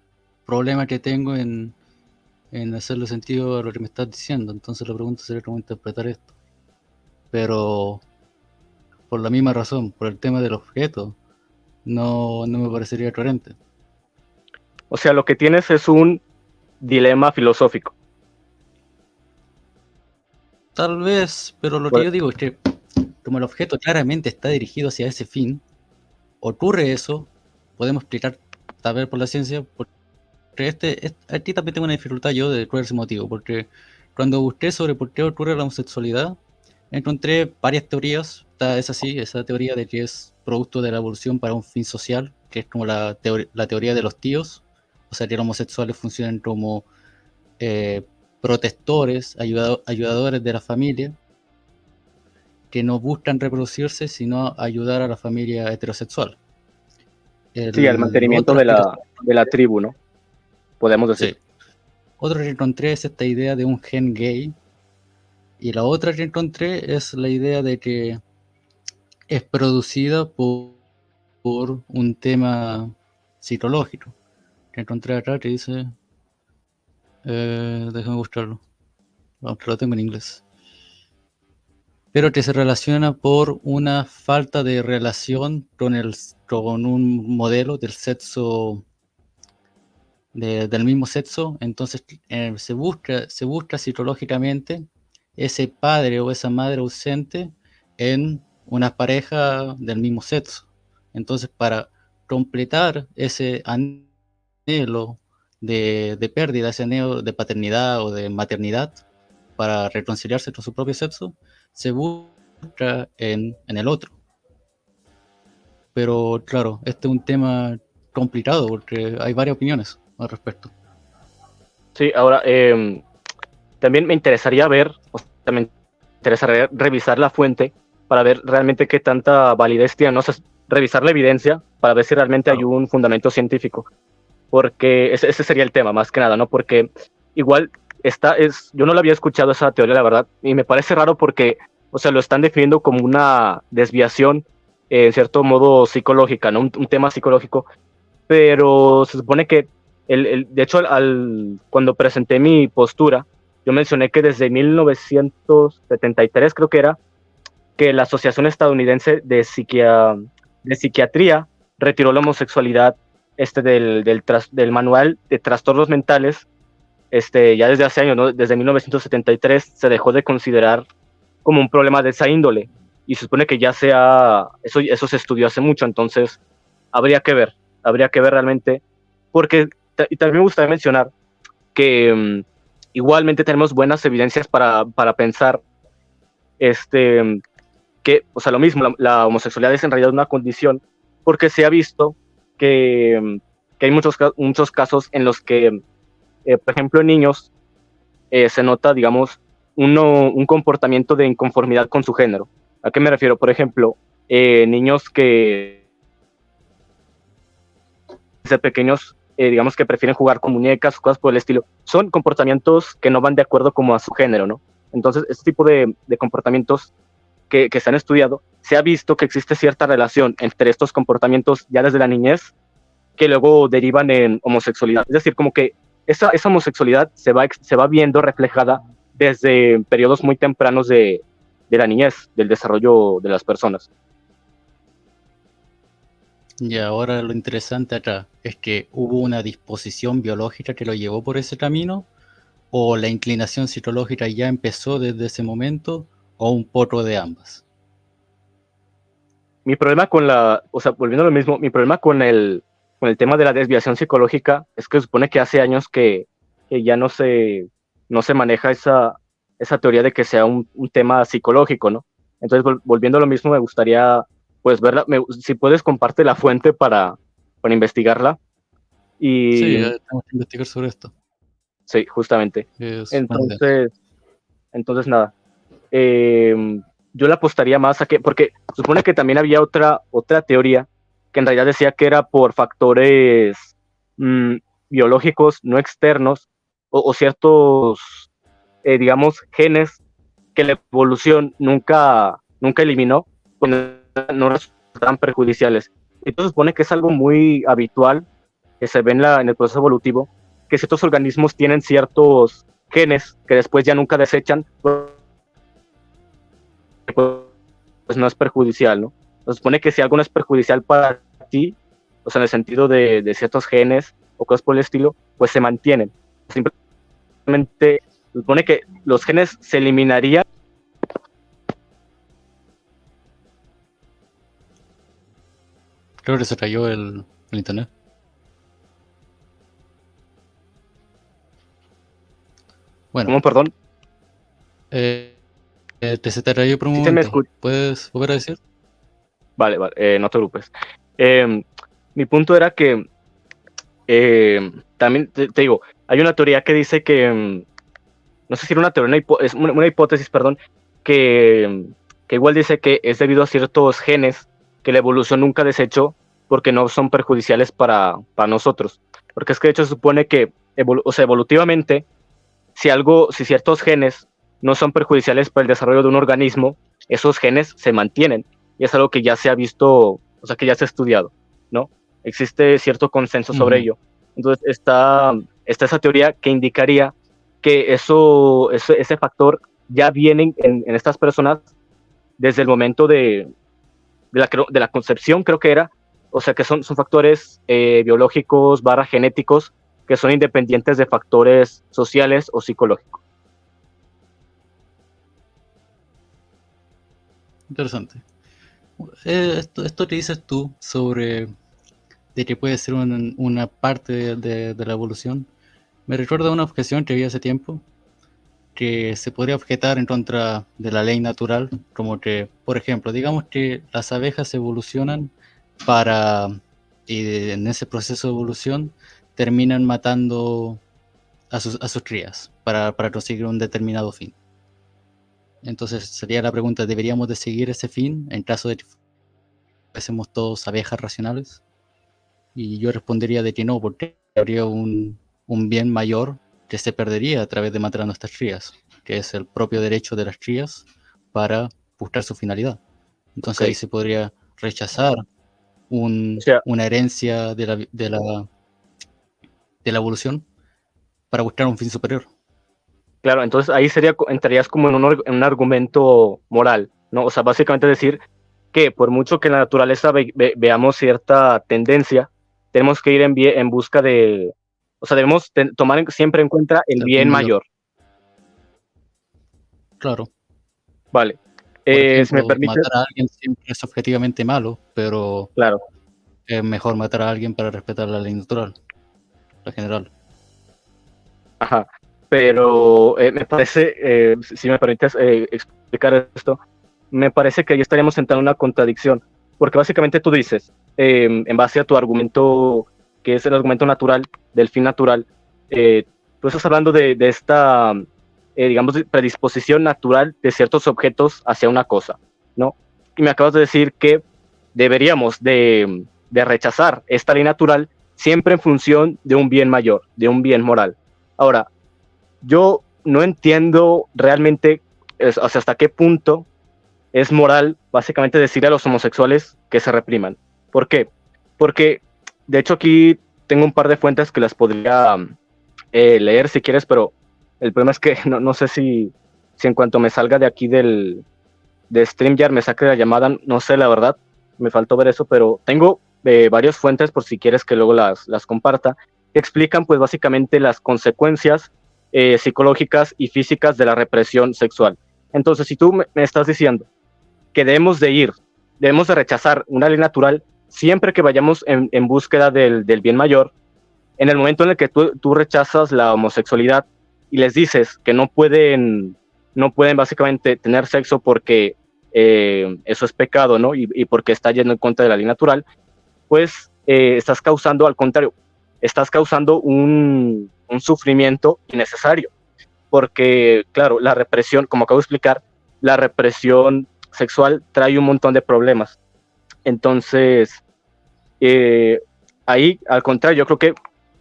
Speaker 2: problema que tengo en hacerle sentido a lo que me estás diciendo. Entonces la pregunta sería cómo interpretar esto. Pero por la misma razón, por el tema del objeto, no me parecería coherente.
Speaker 3: O sea, lo que tienes es un dilema filosófico.
Speaker 2: Tal vez, pero lo que yo digo es que como el objeto claramente está dirigido hacia ese fin, ocurre eso, podemos explicar tal vez por la ciencia, porque aquí también tengo una dificultad yo de cuál es el motivo, porque cuando busqué sobre por qué ocurre la homosexualidad, encontré varias teorías. Es así, esa teoría de que es producto de la evolución para un fin social, que es como la teoría de los tíos, o sea que los homosexuales funcionan como protectores, ayudadores de la familia, que no buscan reproducirse, sino ayudar a la familia heterosexual.
Speaker 3: Sí, al mantenimiento de la tribu, ¿no? Podemos decir.
Speaker 2: Sí. Otro que encontré es esta idea de un gen gay. Y la otra que encontré es la idea de que es producida por un tema psicológico. Que encontré acá que dice... déjame buscarlo. Aunque lo tengo en inglés. Pero que se relaciona por una falta de relación con un modelo del sexo, del mismo sexo. Entonces se busca psicológicamente ese padre o esa madre ausente en una pareja del mismo sexo. Entonces, para completar ese anhelo de pérdida, ese anhelo de paternidad o de maternidad, para reconciliarse con su propio sexo, se busca en el otro. Pero claro, este es un tema complicado porque hay varias opiniones al respecto.
Speaker 3: Sí, ahora también me interesaría revisar la fuente para ver realmente qué tanta validez tiene, no sé, revisar la evidencia para ver si realmente hay un fundamento científico, porque ese sería el tema, más que nada, ¿no? Porque igual yo no lo había escuchado esa teoría, la verdad, y me parece raro porque, o sea, lo están definiendo como una desviación, en cierto modo psicológica, ¿no? Un tema psicológico, pero se supone que, de hecho, cuando presenté mi postura, yo mencioné que desde 1973, creo que era, que la Asociación Estadounidense de Psiquiatría retiró la homosexualidad del manual de trastornos mentales, ya desde hace años, ¿no? Desde 1973 se dejó de considerar como un problema de esa índole, y se supone que eso se estudió hace mucho, entonces habría que ver realmente, porque y también me gustaría mencionar que igualmente tenemos buenas evidencias para pensar que, o sea, lo mismo, la homosexualidad es en realidad una condición, porque se ha visto que hay muchos casos en los que, por ejemplo, en niños se nota, digamos, un comportamiento de inconformidad con su género. ¿A qué me refiero? Por ejemplo, niños que desde pequeños, digamos que prefieren jugar con muñecas, cosas por el estilo, son comportamientos que no van de acuerdo como a su género, ¿no? Entonces, este tipo de comportamientos que se han estudiado, se ha visto que existe cierta relación entre estos comportamientos ya desde la niñez que luego derivan en homosexualidad. Es decir, como que esa homosexualidad se va viendo reflejada desde periodos muy tempranos de la niñez, del desarrollo de las personas.
Speaker 2: Y ahora lo interesante acá es que hubo una disposición biológica que lo llevó por ese camino, o la inclinación psicológica ya empezó desde ese momento, o un poco de ambas.
Speaker 3: Mi problema o sea, volviendo a lo mismo, mi problema con el tema de la desviación psicológica es que se supone que hace años que ya no se maneja esa teoría de que sea un tema psicológico, ¿no? Entonces, volviendo a lo mismo, me gustaría, pues, verla, si puedes, comparte la fuente para investigarla.
Speaker 2: Sí, tenemos que investigar sobre esto.
Speaker 3: Sí, justamente. Entonces, nada. Yo le apostaría más a que, porque supone que también había otra teoría que en realidad decía que era por factores biológicos no externos o ciertos, digamos, genes que la evolución nunca eliminó, porque no resultaban perjudiciales. Entonces supone que es algo muy habitual que se ve en el proceso evolutivo, que ciertos organismos tienen ciertos genes que después ya nunca desechan, pues no es perjudicial, ¿no? Se supone que si algo no es perjudicial para ti, o sea, en el sentido de ciertos genes o cosas por el estilo, pues se mantienen. Simplemente se supone que los genes se eliminarían.
Speaker 2: Creo que se cayó el internet. Bueno.
Speaker 3: ¿Cómo, perdón?
Speaker 2: Se te cayó por un momento. ¿Puedes volver a decir?
Speaker 3: Vale, no te preocupes. Mi punto era que también te digo, hay una teoría que dice que, no sé si era una teoría, es una hipótesis, perdón, que igual dice que es debido a ciertos genes que la evolución nunca desechó porque no son perjudiciales para nosotros. Porque es que de hecho se supone que, evolutivamente, si ciertos genes no son perjudiciales para el desarrollo de un organismo, esos genes se mantienen. Y es algo que ya se ha visto, o sea, que ya se ha estudiado, ¿no? Existe cierto consenso sobre ello. Entonces está esa teoría que indicaría que ese factor ya viene en estas personas desde el momento de la concepción, creo que era. O sea, que son factores biológicos / genéticos que son independientes de factores sociales o psicológicos.
Speaker 2: Interesante. Esto que dices tú sobre de que puede ser una parte de la evolución, me recuerda a una objeción que vi hace tiempo, que se podría objetar en contra de la ley natural, como que, por ejemplo, digamos que las abejas evolucionan y en ese proceso de evolución terminan matando a sus crías para conseguir un determinado fin. Entonces sería la pregunta, ¿deberíamos de seguir ese fin en caso de que fuésemos todos abejas racionales? Y yo respondería de que no, porque habría un bien mayor que se perdería a través de matar a nuestras crías, que es el propio derecho de las crías para buscar su finalidad. Entonces ahí se podría rechazar una herencia de la evolución para buscar un fin superior.
Speaker 3: Claro, entonces ahí entrarías como en un argumento moral, ¿no? O sea, básicamente decir que por mucho que en la naturaleza veamos cierta tendencia, tenemos que ir en busca de, o sea, debemos tomar siempre en cuenta el bien mayor.
Speaker 2: Claro.
Speaker 3: Vale.
Speaker 2: Por ejemplo,
Speaker 3: si me permites,
Speaker 2: matar a alguien siempre es objetivamente malo, pero
Speaker 3: claro,
Speaker 2: es mejor matar a alguien para respetar la ley natural, la general.
Speaker 3: Ajá. Pero me parece, si me permites explicar esto, me parece que ahí estaríamos entrando en una contradicción, porque básicamente tú dices, en base a tu argumento, que es el argumento natural, del fin natural, tú estás hablando de esta, digamos, predisposición natural de ciertos objetos hacia una cosa, ¿no? Y me acabas de decir que deberíamos de rechazar esta ley natural siempre en función de un bien mayor, de un bien moral. Ahora, yo no entiendo realmente o sea, hasta qué punto es moral básicamente decir a los homosexuales que se repriman. ¿Por qué? Porque, de hecho, aquí tengo un par de fuentes que las podría leer si quieres, pero el problema es que no sé si en cuanto me salga de aquí de StreamYard me saque la llamada, no sé la verdad, me faltó ver eso, pero tengo varias fuentes por si quieres que luego las comparta, que explican pues básicamente las consecuencias psicológicas y físicas de la represión sexual. Entonces, si tú me estás diciendo que debemos de rechazar una ley natural siempre que vayamos en búsqueda del bien mayor, en el momento en el que tú rechazas la homosexualidad y les dices que no pueden básicamente tener sexo porque eso es pecado, ¿no? Y porque está yendo en contra de la ley natural, pues estás causando, al contrario, estás causando un sufrimiento innecesario. Porque, claro, la represión, como acabo de explicar, la represión sexual trae un montón de problemas. Entonces, ahí, al contrario, yo creo que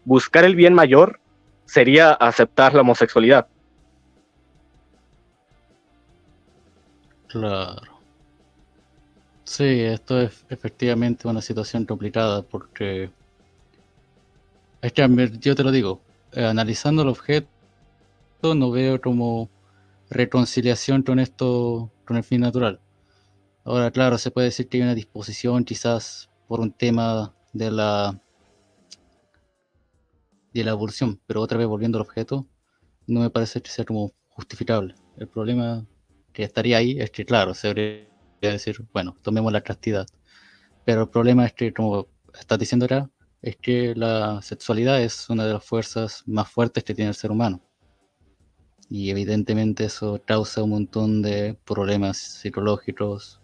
Speaker 3: buscar el bien mayor sería aceptar la homosexualidad.
Speaker 2: Claro. Sí, esto es efectivamente una situación complicada porque, es que yo te lo digo, analizando el objeto no veo como reconciliación con esto, con el fin natural. Ahora, claro, se puede decir que hay una disposición quizás por un tema de la evolución, pero otra vez volviendo al objeto, no me parece que sea como justificable. El problema que estaría ahí es que, claro, se debería decir, bueno, tomemos la castidad. Pero el problema es que, como estás diciendo acá, es que la sexualidad es una de las fuerzas más fuertes que tiene el ser humano. Y evidentemente eso causa un montón de problemas psicológicos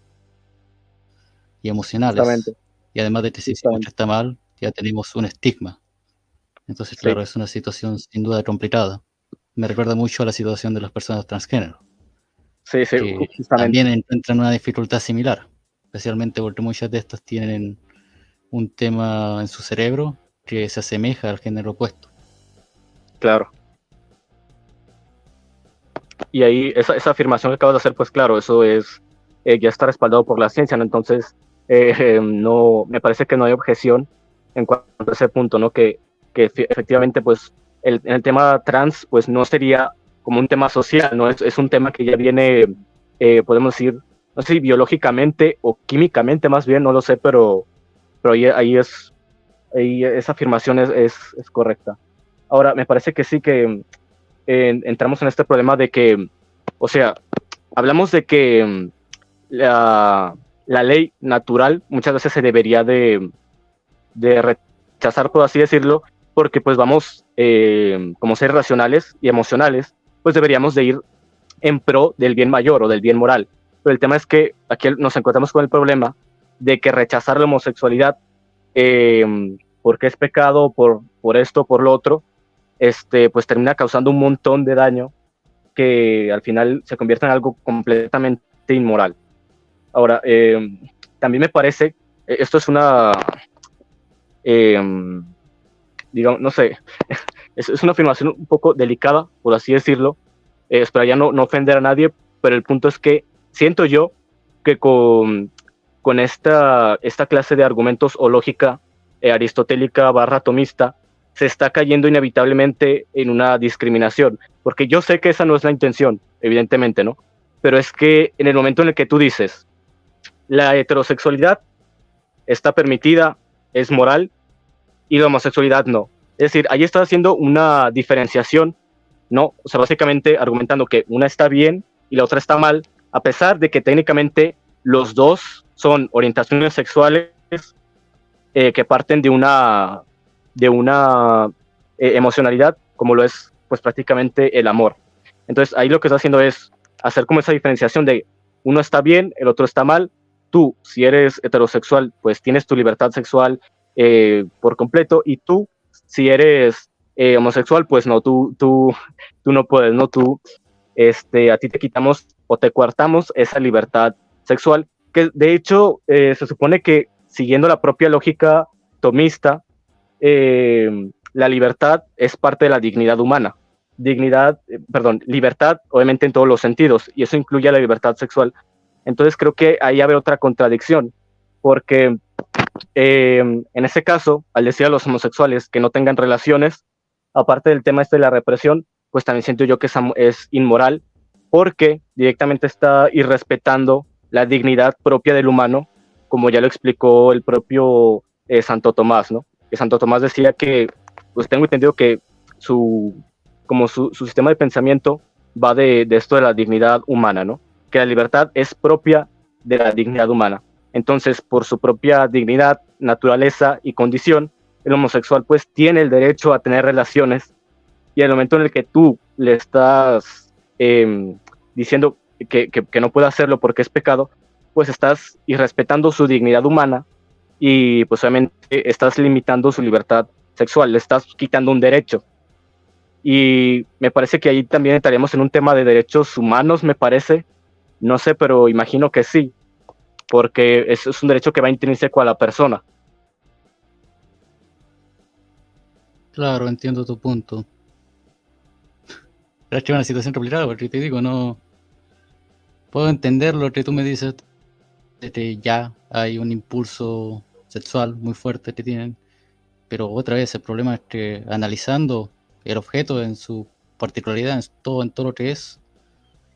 Speaker 2: y emocionales.
Speaker 3: Justamente.
Speaker 2: Y además de que si decimos que está mal, ya tenemos un estigma. Entonces, claro,
Speaker 3: Sí.
Speaker 2: es una situación sin duda complicada. Me recuerda mucho a la situación de las personas transgénero.
Speaker 3: Sí,
Speaker 2: Que
Speaker 3: justamente.
Speaker 2: también encuentran una dificultad similar, especialmente porque muchas de estas tienen un tema en su cerebro que se asemeja al género opuesto.
Speaker 3: Claro. Y ahí, esa afirmación que acabas de hacer, pues claro, eso es ya está respaldado por la ciencia, ¿no? Entonces, no, me parece que no hay objeción en cuanto a ese punto, ¿no? Que efectivamente, pues, en el tema trans, pues no sería como un tema social, ¿no? Es un tema que ya viene, podemos decir, no sé si biológicamente o químicamente más bien, no lo sé, pero ahí esa afirmación es correcta. Ahora, me parece que sí que entramos en este problema de que, o sea, hablamos de que la ley natural muchas veces se debería de rechazar, por así decirlo, porque pues vamos, como seres racionales y emocionales, pues deberíamos de ir en pro del bien mayor o del bien moral. Pero el tema es que aquí nos encontramos con el problema de que rechazar la homosexualidad, porque es pecado, por esto, por lo otro, pues termina causando un montón de daño que al final se convierte en algo completamente inmoral. Ahora, también me parece, esto es una, digamos, no sé, es una afirmación un poco delicada, por así decirlo, espero no ofender a nadie, pero el punto es que siento yo que con esta clase de argumentos o lógica aristotélica barra atomista, se está cayendo inevitablemente en una discriminación, porque yo sé que esa no es la intención, evidentemente, ¿no? Pero es que en el momento en el que tú dices, la heterosexualidad está permitida, es moral, y la homosexualidad no. Es decir, ahí está haciendo una diferenciación, ¿no? O sea, básicamente argumentando que una está bien y la otra está mal, a pesar de que técnicamente los dos son orientaciones sexuales que parten de una emocionalidad, como lo es pues prácticamente el amor. Entonces ahí lo que está haciendo es hacer como esa diferenciación de uno está bien, el otro está mal. Tú, si eres heterosexual, pues tienes tu libertad sexual por completo, y tú, si eres homosexual, pues no, tú no puedes, ¿no? A ti te quitamos o te coartamos esa libertad sexual, que de hecho se supone que, siguiendo la propia lógica tomista, la libertad es parte de la dignidad humana. Libertad, obviamente, en todos los sentidos, y eso incluye la libertad sexual. Entonces creo que ahí habrá otra contradicción, porque en ese caso, al decir a los homosexuales que no tengan relaciones, aparte del tema de la represión, pues también siento yo que es inmoral, porque directamente está irrespetando la dignidad propia del humano, como ya lo explicó el propio Santo Tomás, ¿no? Que Santo Tomás decía que, pues tengo entendido que su sistema de pensamiento va de esto de la dignidad humana, ¿no? Que la libertad es propia de la dignidad humana. Entonces, por su propia dignidad, naturaleza y condición, el homosexual pues tiene el derecho a tener relaciones, y el momento en el que tú le estás diciendo que no puede hacerlo porque es pecado, pues estás irrespetando su dignidad humana, y pues obviamente estás limitando su libertad sexual, le estás quitando un derecho. Y me parece que ahí también estaríamos en un tema de derechos humanos, me parece, no sé, pero imagino que sí, porque es un derecho que va intrínseco a la persona.
Speaker 2: Claro, entiendo tu punto. Pero es que es una situación complicada, porque te digo, no puedo entender lo que tú me dices, de que ya hay un impulso sexual muy fuerte que tienen, pero otra vez el problema es que, analizando el objeto en su particularidad, en todo lo que es,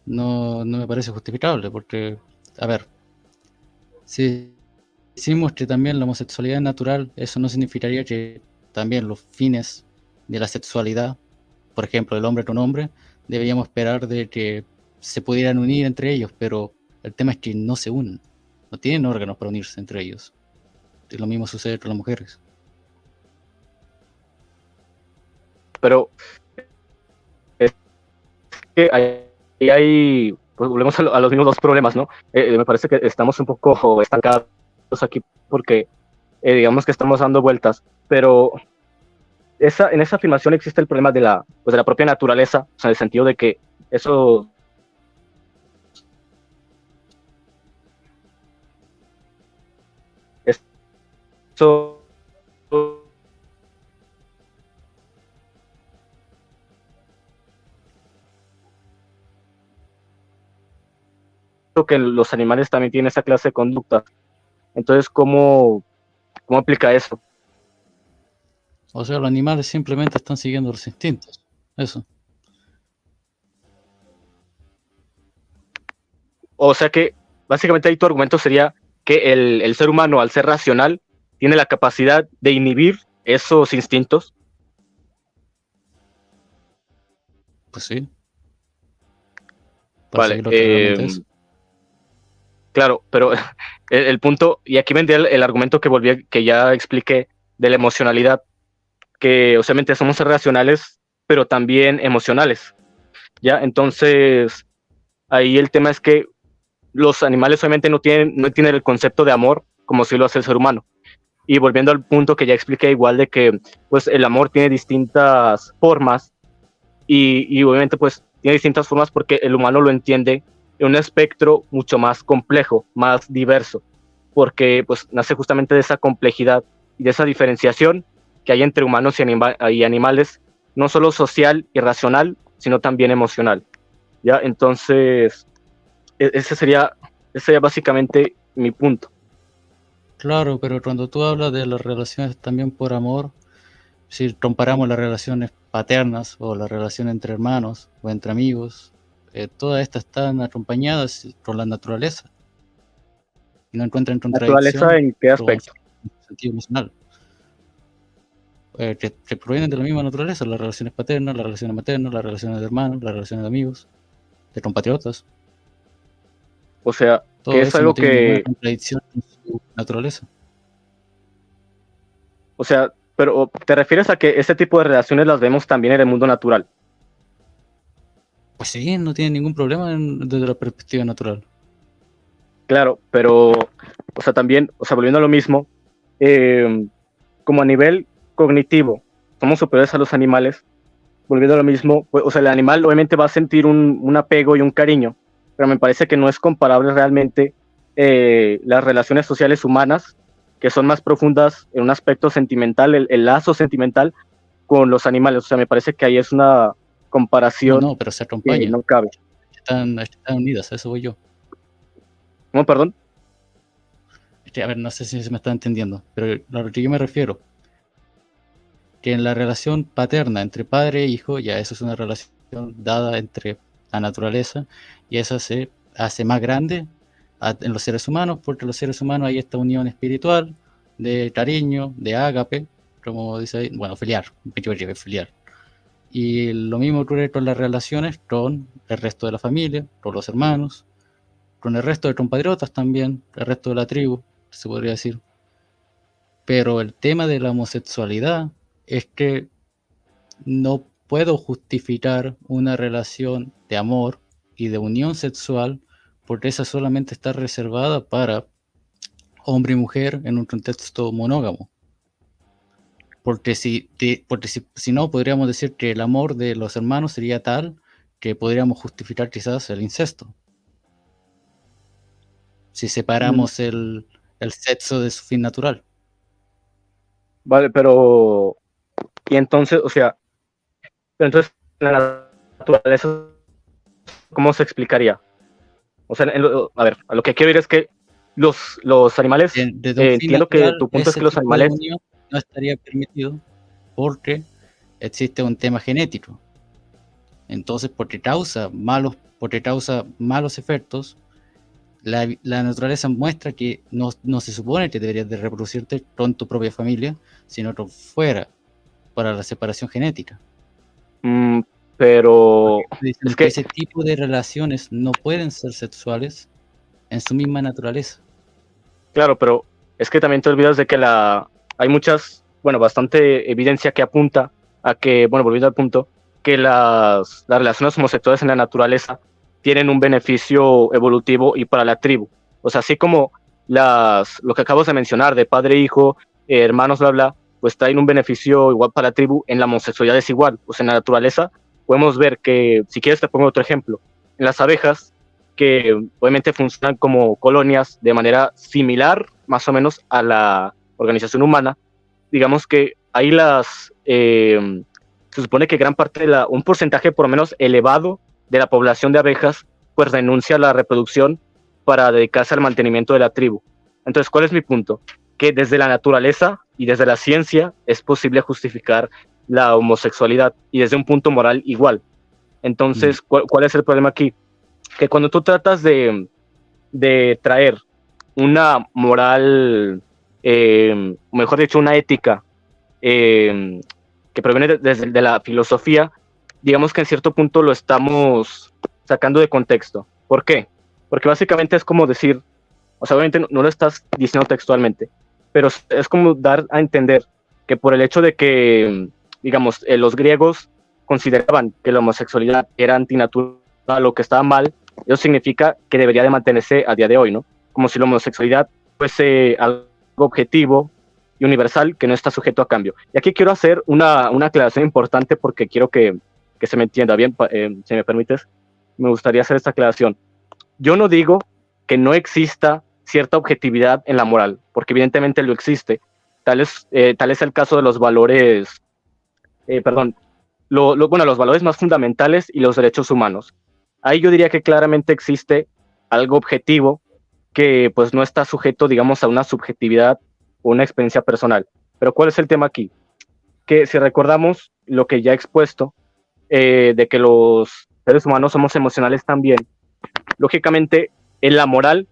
Speaker 2: no me parece justificable, porque, a ver, si decimos que también la homosexualidad es natural, eso no significaría que también los fines de la sexualidad, por ejemplo, el hombre con hombre, deberíamos esperar de que se pudieran unir entre ellos, pero el tema es que no se unen, no tienen órganos para unirse entre ellos. Y lo mismo sucede con las mujeres.
Speaker 3: Pero es que hay pues volvemos a los mismos dos problemas, ¿no? Me parece que estamos un poco estancados aquí, porque digamos que estamos dando vueltas, pero en esa afirmación existe el problema de la propia naturaleza, o sea, en el sentido de que eso que los animales también tienen esa clase de conducta. Entonces, ¿cómo aplica eso?
Speaker 2: O sea, los animales simplemente están siguiendo los instintos. Eso.
Speaker 3: O sea que, básicamente, ahí tu argumento sería que el ser humano, al ser racional, tiene la capacidad de inhibir esos instintos.
Speaker 2: Pues sí. Para
Speaker 3: Vale.
Speaker 2: seguir lo que realmente es.
Speaker 3: Claro, pero el punto, y aquí vendría el argumento que ya expliqué, de la emocionalidad, que obviamente somos seres racionales, pero también emocionales, ¿ya? Entonces, ahí el tema es que los animales obviamente no tienen el concepto de amor como si lo hace el ser humano. Y volviendo al punto que ya expliqué, igual, de que pues el amor tiene distintas formas, y obviamente pues tiene distintas formas porque el humano lo entiende en un espectro mucho más complejo, más diverso, porque pues nace justamente de esa complejidad y de esa diferenciación que hay entre humanos y animales, no solo social y racional, sino también emocional, ¿ya? Entonces, ese sería básicamente mi punto.
Speaker 2: Claro, pero cuando tú hablas de las relaciones también por amor, si comparamos las relaciones paternas o las relaciones entre hermanos o entre amigos, todas estas están acompañadas por la naturaleza y no encuentran contradicción.
Speaker 3: ¿Naturaleza en qué aspecto?
Speaker 2: En sentido emocional. Que provienen de la misma naturaleza, las relaciones paternas, las relaciones maternas, las relaciones de hermanos, las relaciones de amigos, de compatriotas.
Speaker 3: O sea,
Speaker 2: Todo
Speaker 3: que es
Speaker 2: eso
Speaker 3: algo
Speaker 2: no tiene
Speaker 3: que,
Speaker 2: ninguna contradicción en su naturaleza.
Speaker 3: o sea, pero ¿te refieres a que ese tipo de relaciones las vemos también en el mundo natural?
Speaker 2: Pues sí, no tiene ningún problema desde la perspectiva natural.
Speaker 3: Claro, pero, o sea, también, o sea, volviendo a lo mismo, como a nivel cognitivo, somos superiores a los animales, volviendo a lo mismo, pues, o sea, el animal obviamente va a sentir un apego y un cariño, pero me parece que no es comparable realmente las relaciones sociales humanas, que son más profundas en un aspecto sentimental, el lazo sentimental con los animales. O sea, me parece que ahí es una comparación
Speaker 2: No, pero se
Speaker 3: que
Speaker 2: acompañan.
Speaker 3: no cabe.
Speaker 2: Están unidas, a eso voy yo.
Speaker 3: ¿Cómo, perdón?
Speaker 2: A ver, no sé si se me está entendiendo, pero lo que yo me refiero, que en la relación paterna entre padre e hijo, ya eso es una relación dada entre la naturaleza, y esa se hace más grande en los seres humanos, porque en los seres humanos hay esta unión espiritual de cariño, de ágape, como dice ahí, bueno, filial, filial. Y lo mismo ocurre con las relaciones con el resto de la familia, con los hermanos, con el resto de compatriotas también, el resto de la tribu, se podría decir. Pero el tema de la homosexualidad es que no puedo justificar una relación de amor y de unión sexual porque esa solamente está reservada para hombre y mujer en un contexto monógamo. Porque si no, podríamos decir que el amor de los hermanos sería tal que podríamos justificar quizás el incesto. Si separamos el sexo de su fin natural.
Speaker 3: Vale, pero, y entonces, o sea, pero entonces, la naturaleza, ¿cómo se explicaría? O sea, a ver, a lo que quiero ir es que los animales,
Speaker 2: Desde un fin
Speaker 3: entiendo que
Speaker 2: natural,
Speaker 3: tu punto es
Speaker 2: ese
Speaker 3: que los
Speaker 2: tipo de
Speaker 3: animales,
Speaker 2: unión no estaría permitido porque existe un tema genético. Entonces, porque causa malos efectos, la naturaleza muestra que no se supone que deberías de reproducirte con tu propia familia, sino que fuera para la separación genética.
Speaker 3: pero es
Speaker 2: Que
Speaker 3: que,
Speaker 2: ese tipo de relaciones no pueden ser sexuales en su misma naturaleza.
Speaker 3: claro, pero es que también te olvidas de que hay bastante evidencia que apunta a que, bueno, volviendo al punto, que las relaciones homosexuales en la naturaleza tienen un beneficio evolutivo y para la tribu. O sea, así como lo que acabas de mencionar de padre e hijo, hermanos, bla, bla, pues traen un beneficio igual para la tribu, en la homosexualidad es igual. O sea, en la naturaleza podemos ver que, si quieres te pongo otro ejemplo, en las abejas, que obviamente funcionan como colonias de manera similar, más o menos, a la organización humana. Digamos que ahí se supone que gran parte un porcentaje por lo menos elevado de la población de abejas, pues renuncia a la reproducción para dedicarse al mantenimiento de la tribu. Entonces, ¿cuál es mi punto? Que desde la naturaleza y desde la ciencia es posible justificar la homosexualidad y desde un punto moral igual. Entonces, ¿cuál es el problema aquí? Que cuando tú tratas de traer una moral, mejor dicho, una ética que proviene desde la filosofía, digamos que en cierto punto lo estamos sacando de contexto. ¿Por qué? Porque básicamente es como decir, o sea, obviamente no lo estás diciendo textualmente, pero es como dar a entender que por el hecho de que, digamos, los griegos consideraban que la homosexualidad era antinatural o que estaba mal, eso significa que debería de mantenerse a día de hoy, ¿no? Como si la homosexualidad fuese algo objetivo y universal que no está sujeto a cambio. Y aquí quiero hacer una aclaración importante porque quiero que se me entienda bien, si me permites, me gustaría hacer esta aclaración. Yo no digo que no exista cierta objetividad en la moral, porque evidentemente lo existe. Tal es el caso de los valores, los valores más fundamentales y los derechos humanos. Ahí yo diría que claramente existe algo objetivo que pues no está sujeto, digamos, a una subjetividad o una experiencia personal. Pero ¿cuál es el tema aquí? Que si recordamos lo que ya he expuesto, de que los seres humanos somos emocionales también, lógicamente en la moral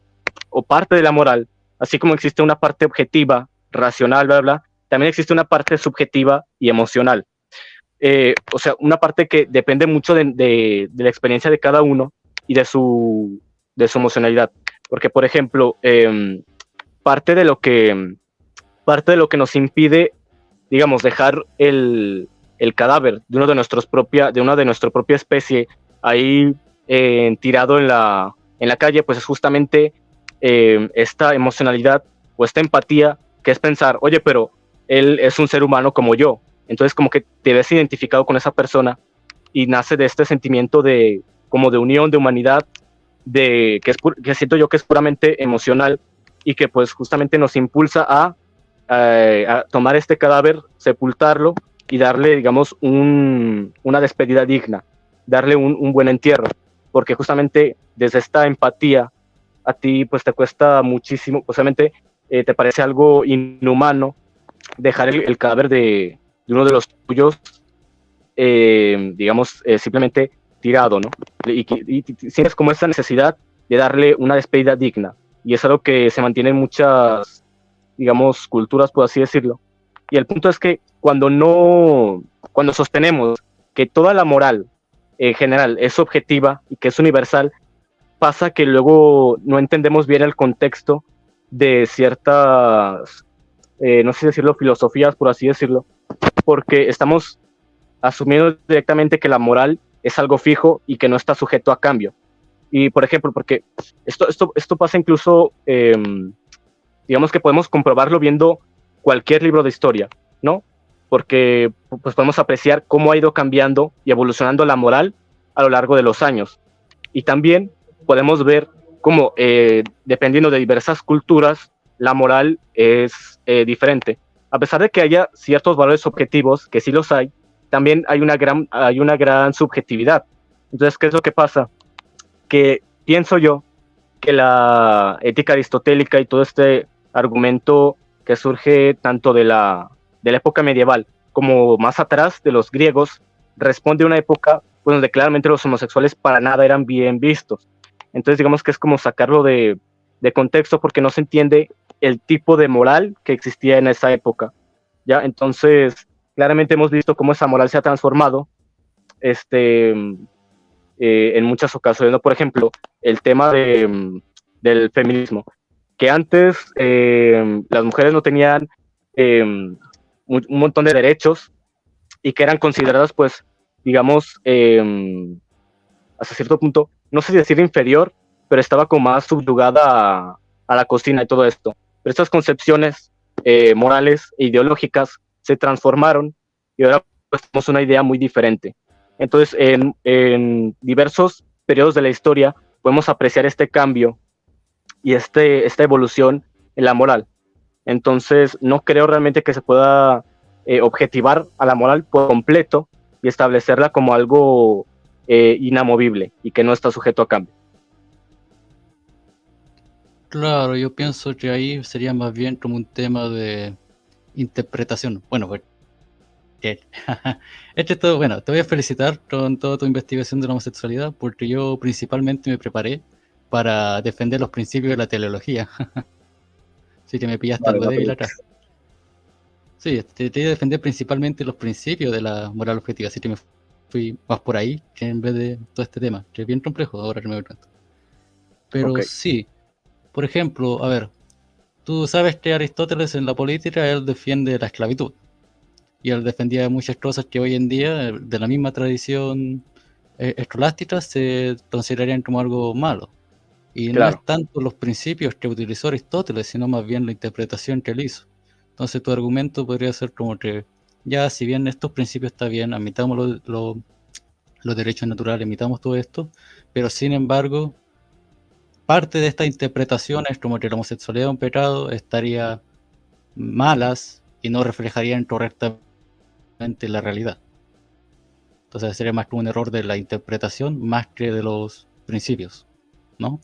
Speaker 3: o parte de la moral, así como existe una parte objetiva, racional, bla, bla, también existe una parte subjetiva y emocional. O sea, una parte que depende mucho de la experiencia de cada uno y de su emocionalidad. Porque, por ejemplo, parte de lo que nos impide, digamos, dejar el cadáver de una de nuestra propia especie ahí tirado en la calle, pues es justamente esta emocionalidad o esta empatía, que es pensar, oye, pero él es un ser humano como yo. Entonces como que te ves identificado con esa persona y nace de este sentimiento de como de unión, de humanidad, que siento yo que es puramente emocional y que pues justamente nos impulsa a tomar este cadáver, sepultarlo y darle, digamos, una despedida digna, darle un buen entierro, porque justamente desde esta empatía a ti pues te cuesta muchísimo, justamente te parece algo inhumano dejar el cadáver de uno de los tuyos, digamos, simplemente tirado, ¿no? Y sientes como esa necesidad de darle una despedida digna, y es algo que se mantiene en muchas, digamos, culturas, por así decirlo. Y el punto es que cuando sostenemos que toda la moral en general es objetiva y que es universal, pasa que luego no entendemos bien el contexto de ciertas, no sé si decirlo, filosofías, por así decirlo, porque estamos asumiendo directamente que la moral es algo fijo y que no está sujeto a cambio. Y, por ejemplo, porque esto pasa incluso, digamos que podemos comprobarlo viendo cualquier libro de historia, ¿no? Porque pues podemos apreciar cómo ha ido cambiando y evolucionando la moral a lo largo de los años. Y también podemos ver cómo, dependiendo de diversas culturas, la moral es diferente. A pesar de que haya ciertos valores objetivos, que sí los hay, también hay una gran subjetividad. Entonces, ¿qué es lo que pasa? Que pienso yo que la ética aristotélica y todo este argumento que surge tanto de la época medieval como más atrás de los griegos responde a una época pues, donde claramente los homosexuales para nada eran bien vistos. Entonces digamos que es como sacarlo de contexto porque no se entiende el tipo de moral que existía en esa época. ¿Ya? Entonces claramente hemos visto cómo esa moral se ha transformado en muchas ocasiones, ¿no? Por ejemplo, el tema del feminismo, que antes las mujeres no tenían un montón de derechos y que eran consideradas, pues, digamos, hasta cierto punto, no sé si decir inferior, pero estaba como más subyugada a la cocina y todo esto. Pero estas concepciones morales e ideológicas se transformaron y ahora pues, tenemos una idea muy diferente. Entonces, en diversos periodos de la historia podemos apreciar este cambio y esta evolución en la moral. Entonces, no creo realmente que se pueda objetivar a la moral por completo y establecerla como algo inamovible y que no está sujeto a cambio.
Speaker 2: Claro, yo pienso que ahí sería más bien como un tema de interpretación. Bueno, pues, bueno, te voy a felicitar con toda tu investigación de la homosexualidad, porque yo principalmente me preparé para defender los principios de la teleología. Así que me pillaste algo débil acá. Sí, te voy a defender principalmente los principios de la moral objetiva, así que me fui más por ahí que en vez de todo este tema, que es bien complejo ahora que me doy cuenta. Pero
Speaker 3: Ok.
Speaker 2: sí, por ejemplo, a ver, tú sabes que Aristóteles en la política, él defiende la esclavitud. Y él defendía muchas cosas que hoy en día, de la misma tradición escolástica, se considerarían como algo malo. Y no es tanto los principios que utilizó Aristóteles, sino más bien la interpretación que él hizo. Entonces tu argumento podría ser como que, ya, si bien estos principios está bien, admitamos los derechos naturales, admitamos todo esto, pero sin embargo, parte de estas interpretaciones, como que la homosexualidad es un pecado, estaría malas y no reflejarían correctamente la realidad. Entonces sería más como un error de la interpretación más que de los principios, ¿no?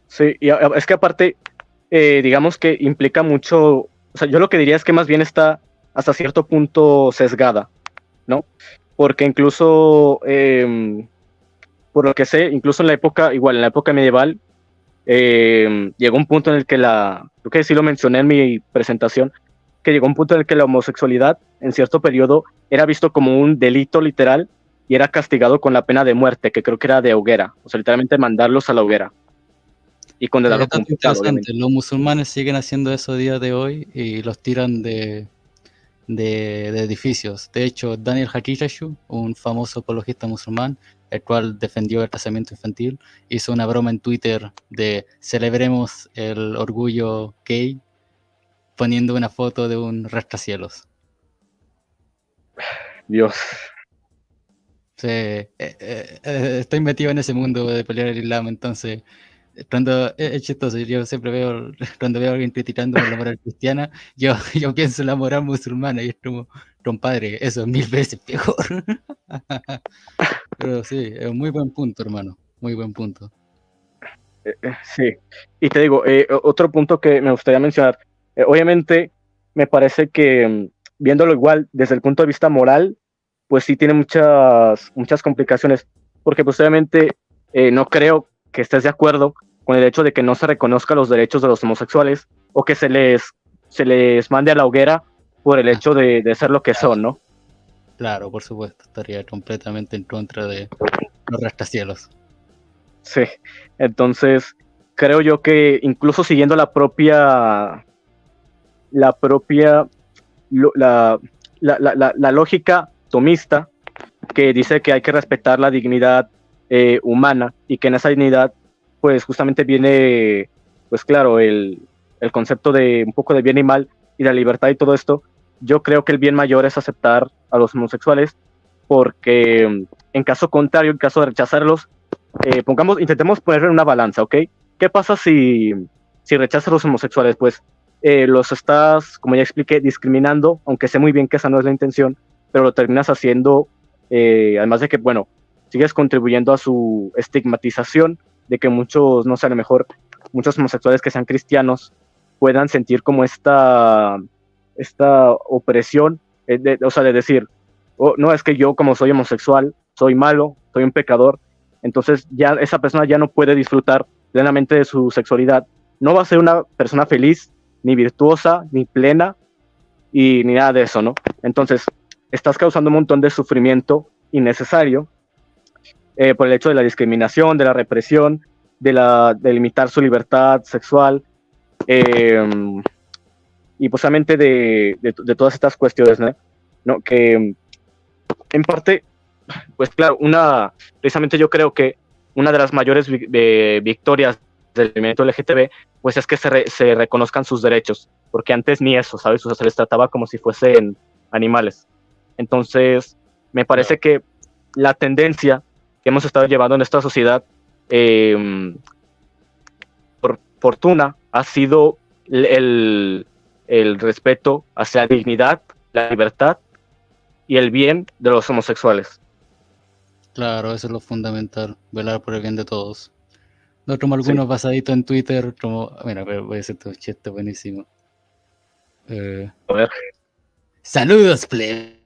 Speaker 3: Sí, y es que aparte, digamos que implica mucho, o sea, yo lo que diría es que más bien está hasta cierto punto sesgada, ¿no? Porque incluso, por lo que sé, incluso en la época medieval, llegó un punto en el que creo que sí lo mencioné en mi presentación, que llegó un punto en el que la homosexualidad en cierto periodo era visto como un delito literal y era castigado con la pena de muerte, que creo que era de hoguera, o sea, literalmente mandarlos a la hoguera y condenarlos con pecado, obviamente.
Speaker 2: Los musulmanes siguen haciendo eso a día de hoy y los tiran de de edificios. De hecho, Daniel Haqiqatjou, un famoso apologista musulmán, el cual defendió el casamiento infantil, hizo una broma en Twitter de celebremos el orgullo gay poniendo una foto de un rascacielos.
Speaker 3: Dios.
Speaker 2: Sí, estoy metido en ese mundo de pelear el Islam, entonces cuando es chistoso, yo siempre veo, cuando veo a alguien criticando por la moral cristiana, yo pienso en la moral musulmana y es como, compadre, eso es 1000 veces peor. Pero sí, es un muy buen punto, hermano, muy buen punto.
Speaker 3: Sí, y te digo, otro punto que me gustaría mencionar, obviamente me parece que viéndolo igual desde el punto de vista moral, pues sí tiene muchas complicaciones, porque pues obviamente no creo que estés de acuerdo con el hecho de que no se reconozca los derechos de los homosexuales o que se les mande a la hoguera por el hecho de ser lo que son, ¿no?
Speaker 2: Claro, por supuesto, estaría completamente en contra de los rascacielos.
Speaker 3: Sí, entonces creo yo que incluso siguiendo la propia lógica tomista que dice que hay que respetar la dignidad humana y que en esa dignidad pues justamente viene pues claro el concepto de un poco de bien y mal y la libertad y todo esto. Yo creo que el bien mayor es aceptar a los homosexuales porque en caso contrario, en caso de rechazarlos, intentemos ponerlo en una balanza, ¿ok? ¿Qué pasa si rechazas a los homosexuales? Pues los estás, como ya expliqué, discriminando, aunque sé muy bien que esa no es la intención, pero lo terminas haciendo, además de que, bueno, sigues contribuyendo a su estigmatización, de que muchos, no sé, a lo mejor muchos homosexuales que sean cristianos puedan sentir como esta opresión, o sea, de decir, oh, no, es que yo como soy homosexual, soy malo, soy un pecador, entonces ya esa persona ya no puede disfrutar plenamente de su sexualidad, no va a ser una persona feliz, ni virtuosa, ni plena, y ni nada de eso, ¿no? Entonces, estás causando un montón de sufrimiento innecesario por el hecho de la discriminación, de la represión, de limitar su libertad sexual, y posiblemente de todas estas cuestiones, ¿no? Que en parte, pues claro, precisamente yo creo que una de las mayores victorias del movimiento LGTB, pues es que se reconozcan sus derechos, porque antes ni eso, ¿sabes? O sea, se les trataba como si fuesen animales. Entonces, me parece que la tendencia que hemos estado llevando en esta sociedad, por fortuna, ha sido el respeto hacia la dignidad, la libertad y el bien de los homosexuales.
Speaker 2: Claro, eso es lo fundamental, velar por el bien de todos. No como algunos basaditos en Twitter, como, mira, voy a hacer un chiste buenísimo.
Speaker 3: A ver.
Speaker 2: Saludos, plebe.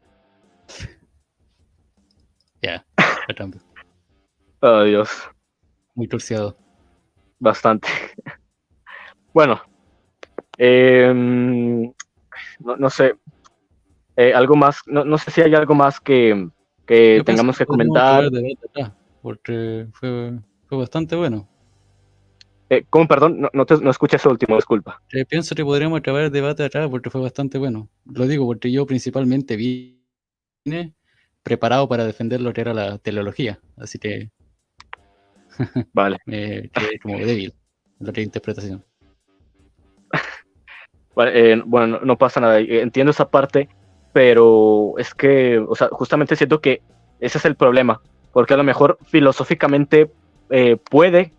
Speaker 2: Ya,
Speaker 3: Oh, Dios.
Speaker 2: muy torciado.
Speaker 3: Bastante. Bueno, no sé, algo más, no sé si hay algo más que tengamos que comentar.
Speaker 2: Porque fue bastante bueno.
Speaker 3: ¿Cómo? Perdón, no escuché eso último, disculpa.
Speaker 2: Pienso que podríamos acabar el debate atrás porque fue bastante bueno. Lo digo porque yo principalmente vine preparado para defender lo que era la teleología, así que
Speaker 3: vale.
Speaker 2: me quedé como débil en la interpretación.
Speaker 3: Vale, bueno, no pasa nada, entiendo esa parte, pero es que, o sea, justamente siento que ese es el problema, porque a lo mejor filosóficamente puede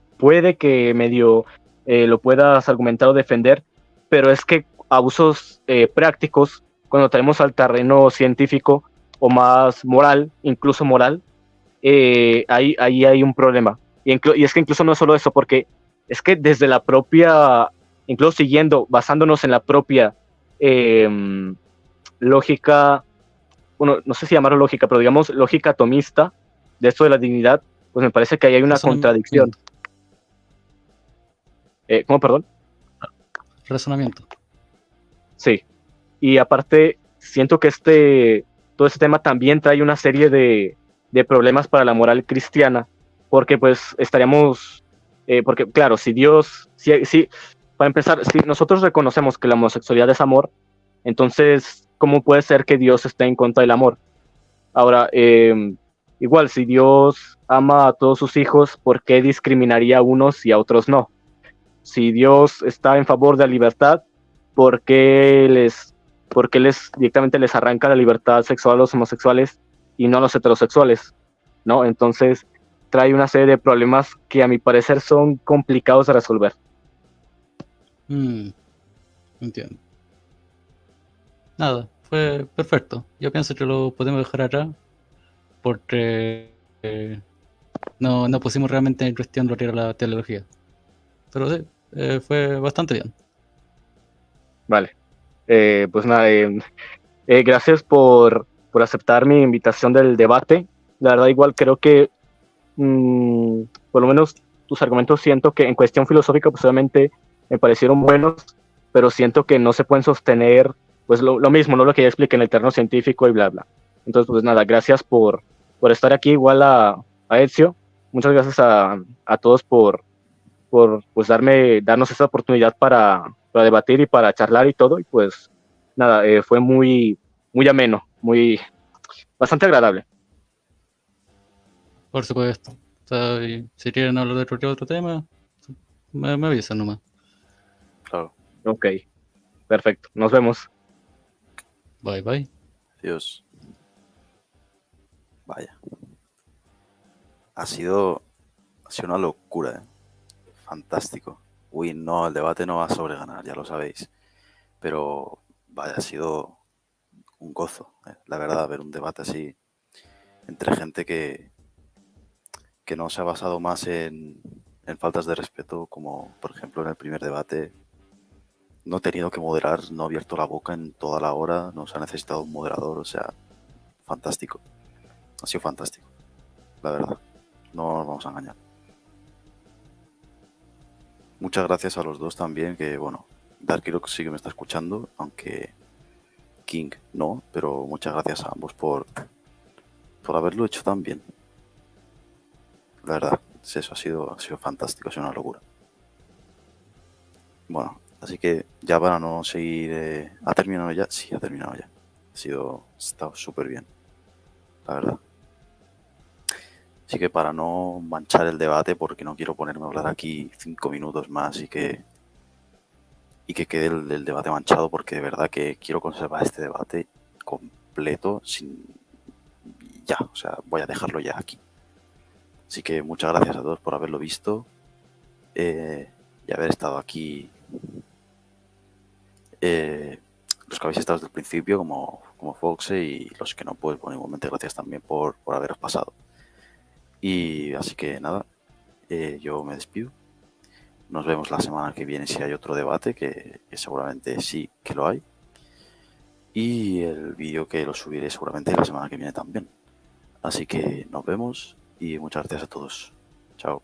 Speaker 3: que medio lo puedas argumentar o defender, pero es que abusos prácticos, cuando traemos al terreno científico o más moral, incluso moral, ahí hay un problema. Y es que incluso no es solo eso, porque es que desde la propia, incluso basándonos en la propia lógica, bueno, no sé si llamarlo lógica, pero digamos lógica atomista de esto de la dignidad, pues me parece que ahí hay una contradicción. ¿Cómo, perdón?
Speaker 2: Razonamiento.
Speaker 3: Sí, y aparte siento que todo este tema también trae una serie de problemas para la moral cristiana, porque pues estaríamos, porque claro, si para empezar, si nosotros reconocemos que la homosexualidad es amor, entonces cómo puede ser que Dios esté en contra del amor. Ahora, igual, si Dios ama a todos sus hijos, ¿por qué discriminaría a unos y a otros no? Si Dios está en favor de la libertad, ¿por qué directamente les arranca la libertad sexual a los homosexuales y no a los heterosexuales? ¿No? Entonces trae una serie de problemas que a mi parecer son complicados de resolver.
Speaker 2: Entiendo. Nada, fue perfecto. Yo pienso que lo podemos dejar atrás porque no pusimos realmente en cuestión lo que era la teología. Pero sí, fue bastante bien.
Speaker 3: Vale. Pues nada, gracias por aceptar mi invitación del debate. La verdad, igual creo que por lo menos tus argumentos siento que en cuestión filosófica pues obviamente me parecieron buenos, pero siento que no se pueden sostener pues lo mismo, ¿no? Lo que ya expliqué en el terreno científico y bla, bla. Entonces, pues nada, gracias por estar aquí, igual a Ezio. Muchas gracias a todos por pues darnos esta oportunidad para debatir y para charlar y todo. Y pues nada, fue muy ameno, bastante agradable.
Speaker 2: Por supuesto. O sea, y si quieren hablar de cualquier otro tema, me avisan nomás.
Speaker 1: Claro.
Speaker 3: Ok, perfecto. Nos vemos.
Speaker 2: Bye, bye.
Speaker 1: Dios. Vaya. Ha sido una locura, ¿eh? Fantástico. Uy, no, el debate no va a sobreganar, ya lo sabéis. Pero vaya, ha sido un gozo, la verdad, ver un debate así entre gente que no se ha basado más en faltas de respeto, como por ejemplo en el primer debate. No he tenido que moderar, no he abierto la boca en toda la hora, no se ha necesitado un moderador, o sea, fantástico. Ha sido fantástico, la verdad. No nos vamos a engañar. Muchas gracias a los dos también, que bueno, Darkirok sí que me está escuchando, aunque King no, pero muchas gracias a ambos por haberlo hecho tan bien. La verdad, eso ha sido fantástico, ha sido una locura. Bueno, así que ya para no seguir... ¿Ha terminado ya? Sí, ha terminado ya. Ha estado súper bien, la verdad. Así que para no manchar el debate, porque no quiero ponerme a hablar aquí 5 minutos más y que quede el debate manchado, porque de verdad que quiero conservar este debate completo ya, o sea, voy a dejarlo ya aquí. Así que muchas gracias a todos por haberlo visto y haber estado aquí. Los que habéis estado desde el principio, como Foxe, y los que no, pues bueno, igualmente gracias también por haberos pasado. Y así que nada, yo me despido. Nos vemos la semana que viene si hay otro debate, que seguramente sí que lo hay. Y el vídeo que lo subiré seguramente la semana que viene también. Así que nos vemos y muchas gracias a todos. Chao.